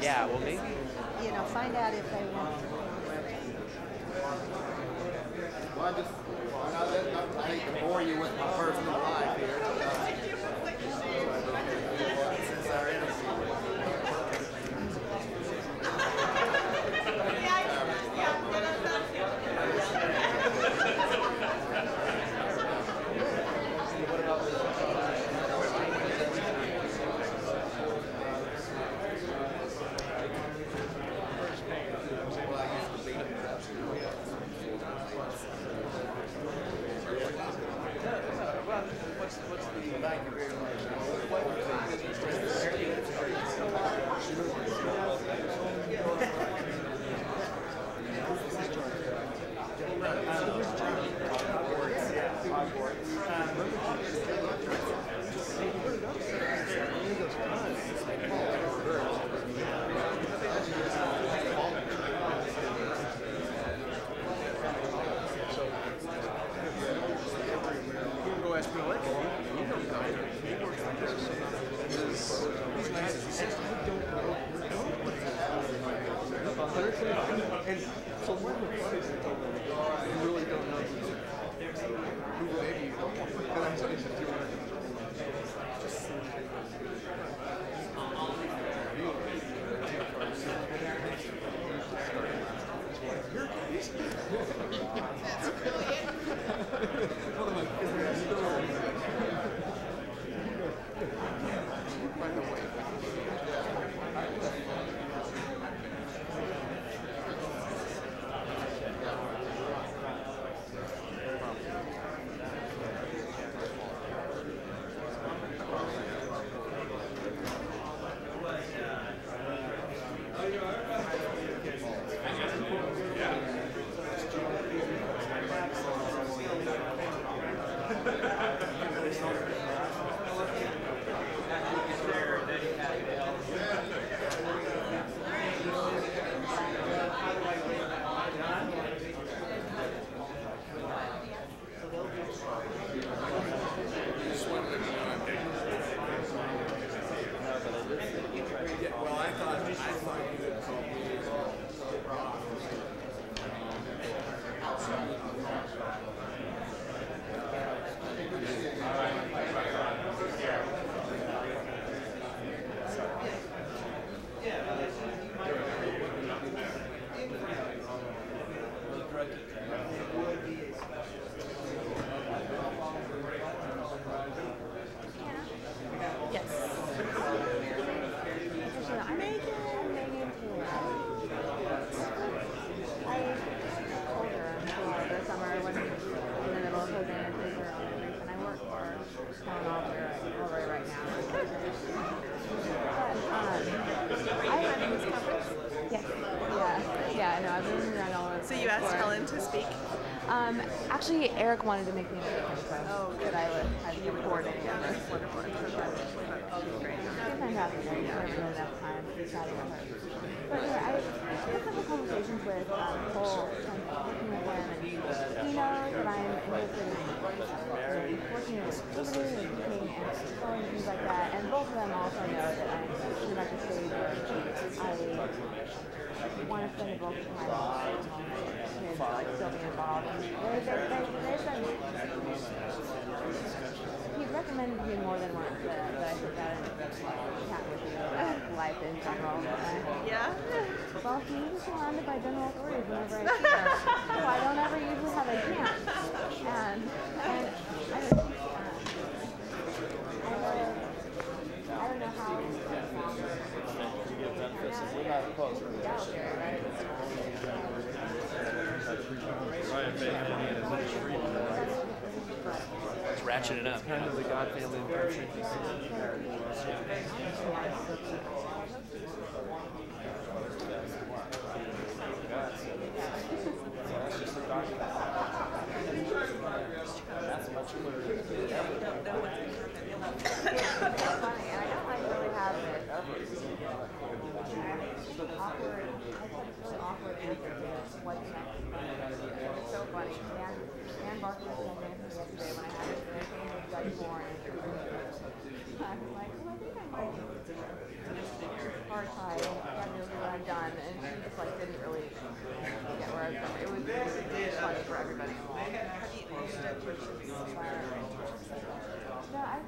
Yeah, well, maybe... You know, find out if they want. Well, I hate to bore you with my personal life here. Since our interview. So you asked Helen to speak? Actually, Eric wanted to make me a speaker, so good. I was recording. Yeah, that's wonderful. I'm so glad that she's great. She's fantastic. I never really enough time chatting with her. But yeah, I had several conversations with Cole and working with him, and he knows that I'm interested in working with liberty and teaching and schooling and things like that. And both of them also know that I'm pretty much a stage where I want to spend the bulk of my time kids like still be involved. And they've been, he's recommended to me more than once that I sit down and chat with you about life in general. Yeah? Well, he's usually surrounded by general authorities whenever I see her, so I don't ever usually have a chance. And I don't know how we're not close. Let's ratchet it up. Kind of the God family impression. That's much clearer. It's funny, and I don't like really have it. Awkward. I said it's really awkward answer to what's next. It's so funny. Dan Barker was saying to me yesterday when I had it, and I was Judge Moore, and I was like, well, I think I might hard time. I got to know what I've done, and she just like didn't really get where I was going. It was funny for everybody involved. Have you done churches? No, I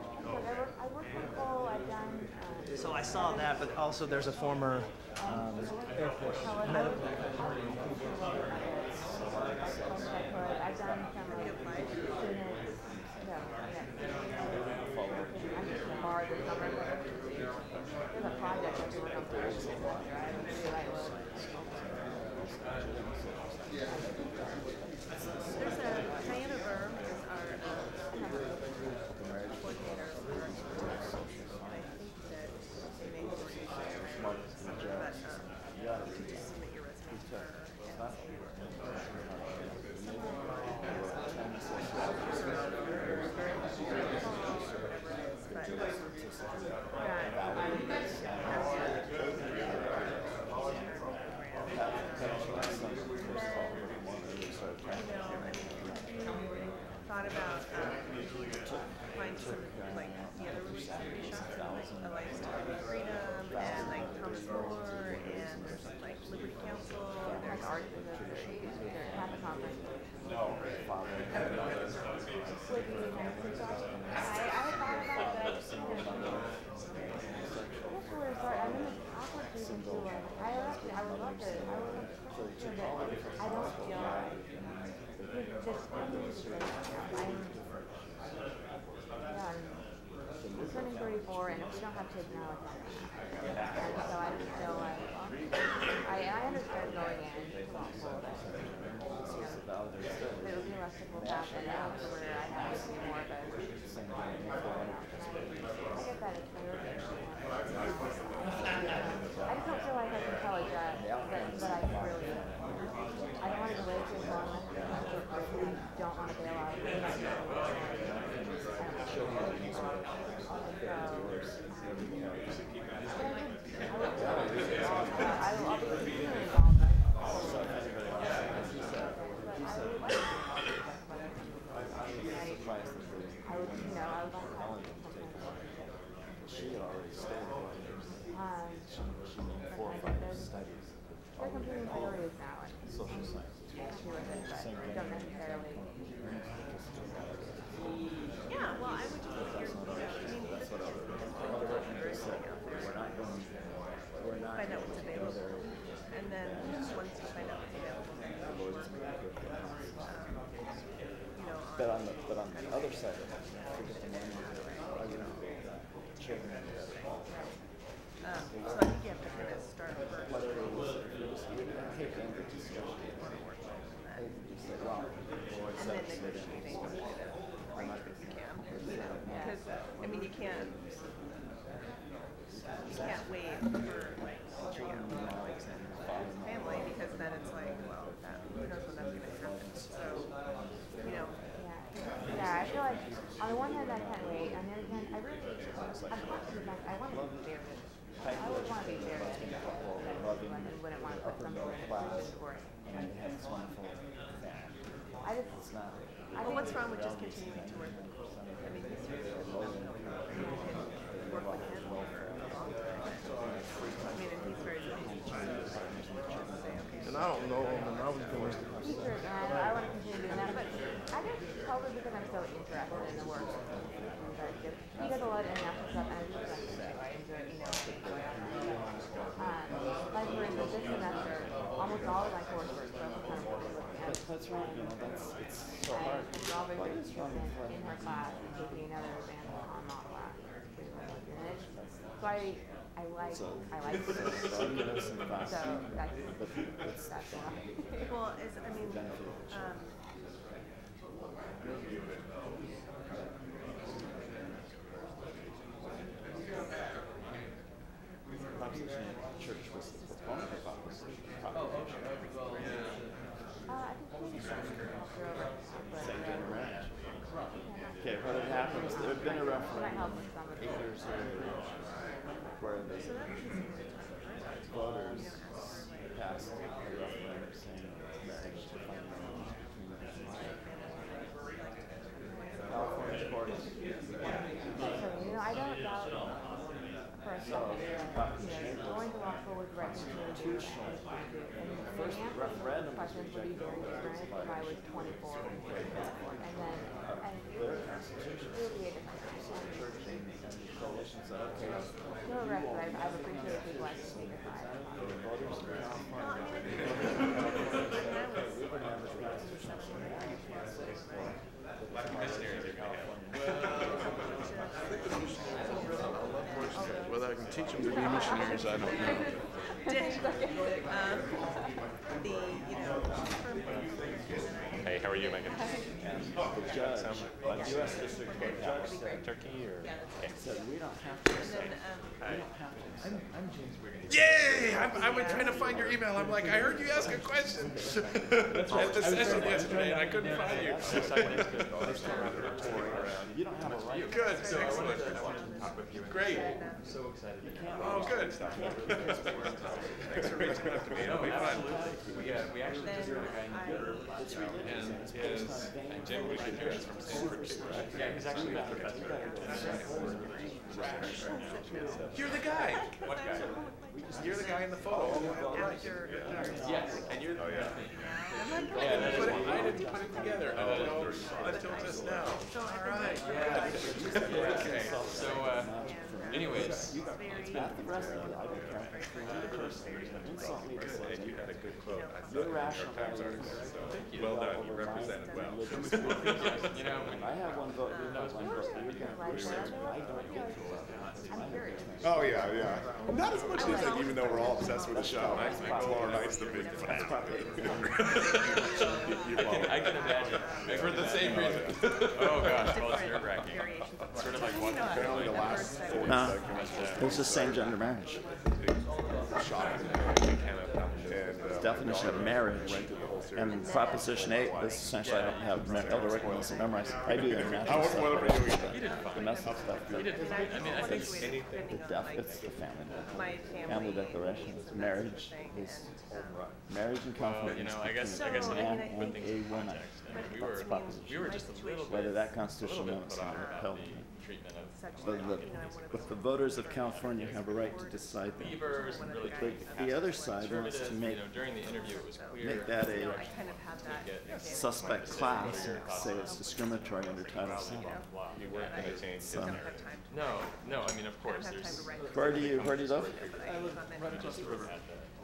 worked for Cole. I've done. So I saw that, but also there's a former Air Force medical. I've done some student. I'm just in the bar this summer. There's a project I do work on for the semester. I don't do right work. There's a Diana Burr is our Thought about find some like there were some pretty shots of like Alliance to Freedom and like Thomas More and there's like Liberty Council. There's art for the Catholic conference. No, Father. I thought about it, but I just kind of. That's where it's hard. I'm in this awkward position too. I would love to. I would love to push it, but I don't feel like I'm turning 34, and if we don't have kids now, it's not going to happen. And so I just feel like I understand going in to law school that it would be a less difficult path and a career I have to be more of a. I get that it's weird. I just don't feel like I can tell it that I really. I don't want to delay too long. I don't want to bail out. I'll be completely involved. I would, I would like to have She had already stayed. She made 4 or 5 studies. They're competing priorities now. Social science. But don't necessarily. Yeah, well, I would just hear, That's what other said. We're not find out what's available. And then once you find out what's available, but on the other side of it, forget the money. Children. So I think you have to kind of start first. Whether it was take into discussion. Say, wow, and then negotiating to try to bring it if you can. Because I mean you can't wait for like conflicts and family because then it's like, well, who knows when that's gonna happen. So Yeah, I feel like on the one hand I can't wait, on the other hand I really I want to be fair. I would want to be fair that I wouldn't want to put something in a position for it. Well, what's wrong with just continuing to work with him? I mean, he's very work with him for a long time. I mean, and he's very busy, so say, okay. And I don't know him, and I was going to. I want to continue doing that, but I guess probably because I'm so interested in the work. He does a lot of international stuff, and I really like to do. I enjoy, like for instance, this semester, almost all of my coursework, so I'm kind of really looking at. That's right. It's so hard. It's all very interesting in her class and taking another exam on law class. So I like it. So that's why. Well, I mean, Church was the proponent about this. Okay, what had happened, there had been a referendum 8 years earlier where the voters passed a referendum saying marriage to fundamental California courts. I don't doubt for a second going to law school would Constitutional. And the answers questions would be very different if I was 24 and then their constitution. It would be a different The church and the coalition said, okay, no rest, but I've appreciated people like to take a side. voters in California. Whether I can teach them to be missionaries, I don't know. Hey, how are you, Megan? The judge, U.S. District Court judge said, Turkey or? said, we don't have to say, we don't have to. I'm James Wiggins. Yay! I was trying to find your email. I'm like, I heard you ask a question at the session yesterday, and I couldn't find you. You don't have a you? Good. So excellent. I wanted to talk with you. Great. I'm so excited. Oh, good. Thanks for reaching out to me. It'll be fun. We actually just got a guy named and Jim, we should hear is from Stanford too, right? Yeah, he's actually a professor. You're the guy. What guy? You're the guy in the photo. Right. Yes. And you're. Oh yeah. I didn't put it together until just now. All right. Yeah. Okay. So, anyways, it's been good, and you had a good quote. I thought New York Times article. So well done. You represented well. You know, I have one vote. Oh yeah, yeah. Not as much as like, even though we're all obsessed with the show. Tomorrow night's the big fan. I can imagine. For the same reason. Oh gosh, well it's nerve-wracking. Sort of like watching apparently the last 40 seconds. It was just same-gender marriage. Definition of marriage. And Proposition 8 is essentially, I don't have Elder Wickman doesn't memorize. I do the international stuff. Domestic stuff. I mean, I think anything. It's the family. Family declaration. Marriage is marriage and conflict. You know, I guess man and a woman. We were just a little bit. Whether that constitutional amendment is upheld. But the voters of California have a right to decide that. The other side wants to make that a suspect class and say it's discriminatory under Title VII. You weren't going to change. So. No. I mean, of course, there's. Where do you live? I live right across the river.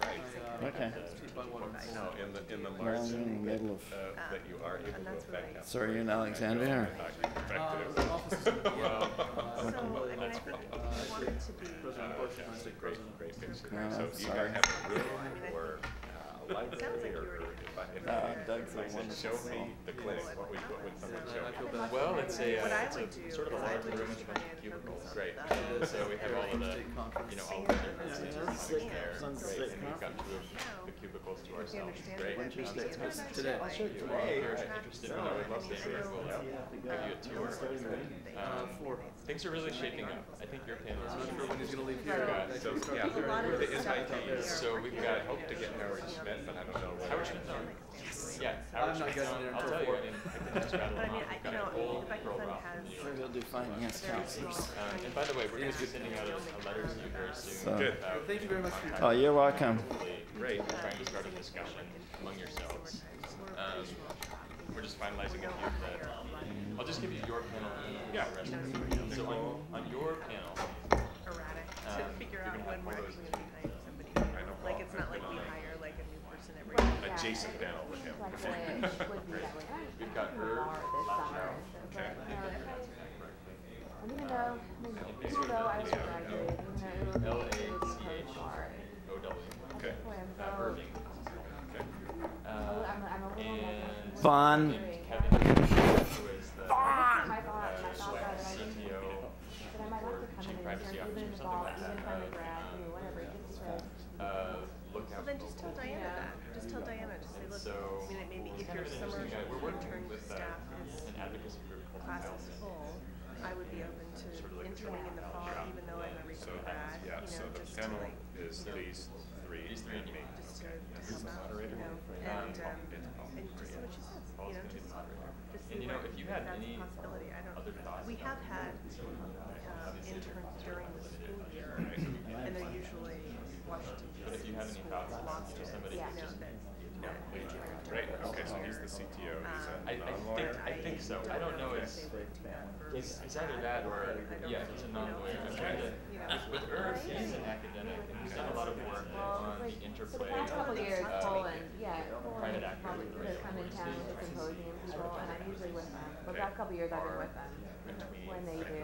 Right. Okay. In the Well, margin in the middle of. that you are able to affect. So are you in Alexandria? Well, that's great picture. So do you guys have a room or a library or Doug's like one show me the clinic? What would someone show me? Well, it's sort of a large room with a bunch of cubicles. Great. So we have all of the, all the different statistics there. Great. And we've got two of the cubicles to ourselves. Great. Today. I'll show you tomorrow. If you're interested, I would love to hear. We'll give you a tour. Things are really shaping up. I think your panel is really when he's going to leave here. So yeah, the invitees. So we've got hope to get Howard Schmidt, but I don't know what. Howard Schmidt. Yes. Yeah, Howard Schmidt. I'll tell you. I can just rattle them off. We've got an old program. Maybe we'll do finance counselors. And by the way, we're going to be sending out a letter to you very soon. Good. Thank you very much for your time. Oh, you're welcome. Great. We're trying to start a discussion among yourselves. We're just finalizing a few that. I'll just give you your panel. Yeah. So on your panel, erratic to figure out when we're actually going to be hiring somebody new. Like it's not like we hire like a new person every day. Adjacent panel with him. We've got her. Okay. Even though I was graduating, LACHOW. Okay. Irving. Okay. And Vaughn. Kevin, who is the CTO or Chief Privacy Officer, something like that. Look out. Well, then just tell Diana that. Just tell Diana. Just say, look. So, I mean, maybe if your summer intern staff is an advocacy group called class is full, I would be open to interning in the fall, even though I'm a recent grad. Yeah. So the panel is these three and me. Just to moderator. And just see what she says. Just see what if you had that's any a possibility. other thoughts, we have had interns during the school year, and they're usually Washington DC. But if you have any thoughts on somebody, Great. Okay, so he's the CTO. He's a non-lawyer. I think so. I don't know. It's either that or it's a non-lawyer. I'm trying to. With Irv, he's an academic and he's done a lot of work on the interplay. For the past couple of years, Poland, private actors. They come in town with the symposium people, and I'm usually with them. For the past couple of years, I've been with them when they do.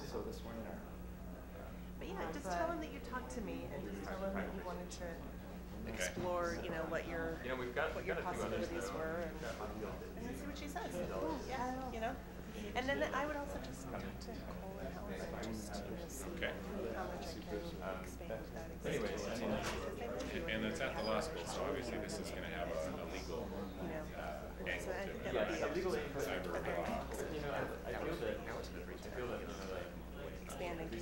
So this one. But just tell him that you talked to me, and just tell him that you wanted to explore, what your possibilities were, and then see what she says. Yeah, And then I would also just talk to Nicole and Helen and just see how much I can expand that. Anyways, and it's at the law school, so obviously this is going to have a legal angle to it. Cyber law.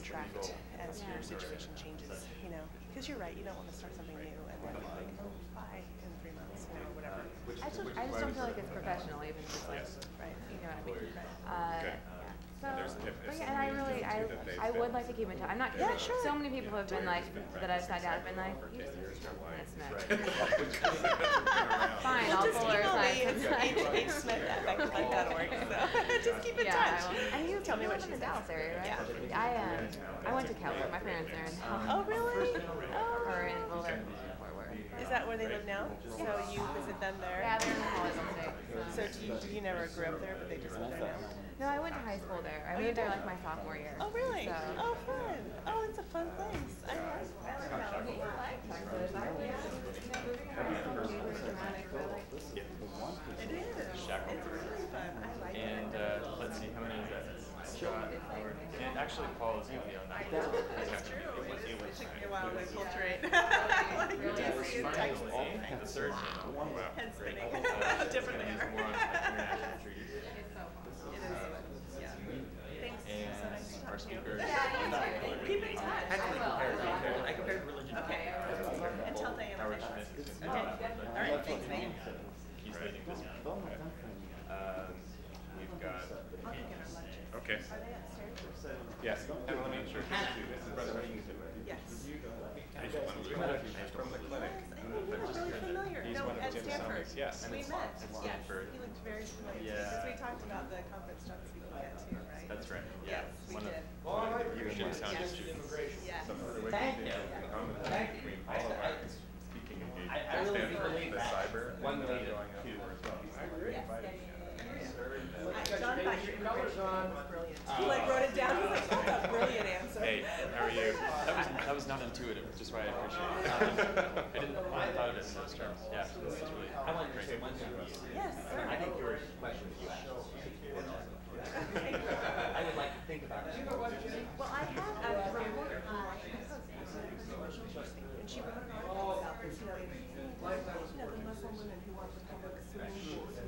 redirect as your situation changes, you know? Because you're right, you don't want to start something new and then be like, oh, bye in 3 months, you know, or whatever. I just don't feel like it's professional, even if it's like, Right. you know what I mean? Okay. Yeah. So, There's- if but yeah, something and I needs really, to that they I would fix. like to keep in touch. I'm not. Yeah, Sure. So many people have been like that I've sat down and been like, you just need to stop being a Smith. Fine, Well, I'll just pull her email aside. me. It's hsmith@backlife.org. So just keep in Yeah, touch. I will. And you tell me what live she in the says. Dallas area, right? Yeah. I went to California. My parents are in. Oh, really? Oh. Or in well, they're in Fort Worth. Is that where they live now? So you visit them there? Yeah, they're in the Hollywood State. So you never grew up there, but they just live there now? No, I went to high school there. I Oh, you moved there did? like my sophomore year. Oh, really? So. Oh, fun. Oh, it's a fun place. I like California. It is. It's really fun. I like it. And let's see, how many is that? Scott, Howard, and actually Paul is going to be on that. It's true. It took me a while to enculturate. Like DC and Texas. The third channel. Head spinning. Different Different there. there. More on international trees. It is. Yeah. Thanks. So nice to And talk our to you. speakers. Keep in touch. I compared religion. Okay. And tell Diana. Howard that. Schmidt is Okay. All right. Thanks, Megan. He's leading this one. We've got. I'll go get our lunches. Okay. Are they upstairs? Yes. And let me introduce you. This is Brother Kingston. Yes. From the clinic. You look really familiar. He's No, one of at Jim's Stanford. homies. Yes. We met. Yes. Stanford. He looked very familiar. Yeah. Because we talked about the conference talks we could get to, right? That's right. Yes, we One of did. you Jim's founding Yes. students. Yes. Some of the Thank ways you. in common between all of our speaking engagements I at really Stanford, believe the that. cyber, One and leader. going out for as well. John thought your immigration was brilliant. He like wrote it down. He's like, that's a brilliant answer. Hey, how are you? That was not intuitive, which is why I appreciate it. I didn't thought of it in those terms. Yeah, it's really great. Yes, sir. I think your question that you asked. I would like to think about it. Well, I had a reporter from Washington Post, and she wrote an article about this, the Muslim women who want the public swimming pools,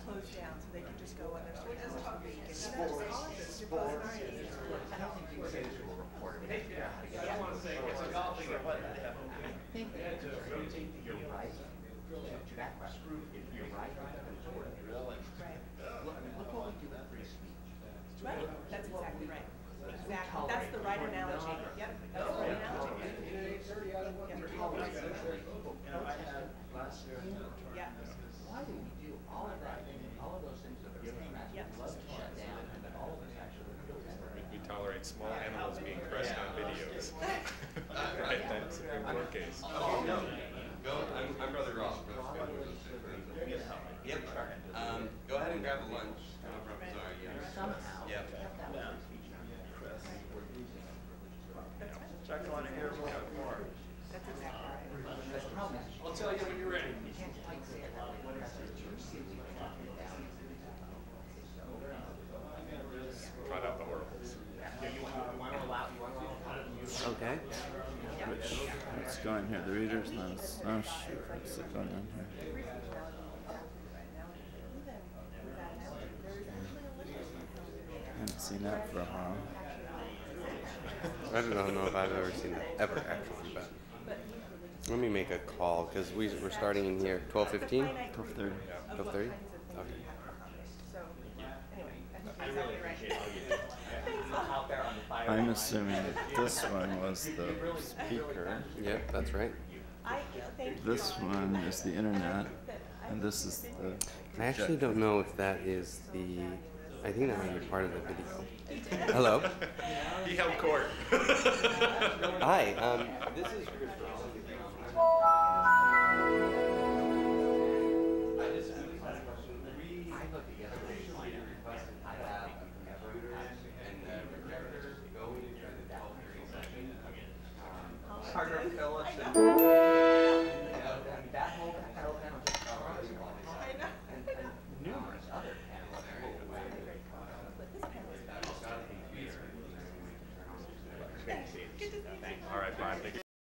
closed down so they can just go on their swimming for a week. And just all of this, your both scenarios. I don't think you were able to report it. Yeah. I think you're right. That question, if you're right, look what we do every speech. Right, that's exactly right. Exactly. That's the right analogy. Yep, that's the right analogy. Yeah. Why do we do all of that? All of those things that are love to shut down, and then all of us actually We tolerate small animals being pressed on videos. Right, that's in your case. I'm Brother Ross. Yep. Go ahead and grab a lunch. Sorry, yeah. Yep. Chuck, I want to hear more. That's exactly right. I'll tell you when you're ready. Trot out the horribles. Okay. What's going here? The reader's notes. Oh shoot, what's going on here? I haven't seen that for a while. I don't know if I've ever seen that ever actually, but let me make a call because we're starting in here 12:15. 12:30. 12:30. Okay. So, anyway, that's exactly right. I'm assuming that this one was the speaker. Yep, that's right. This one is the internet, and this is the. I actually don't know if that is the. I think that might be part of the video. Hello. He held court. Hi. This is Chris. JRCLS.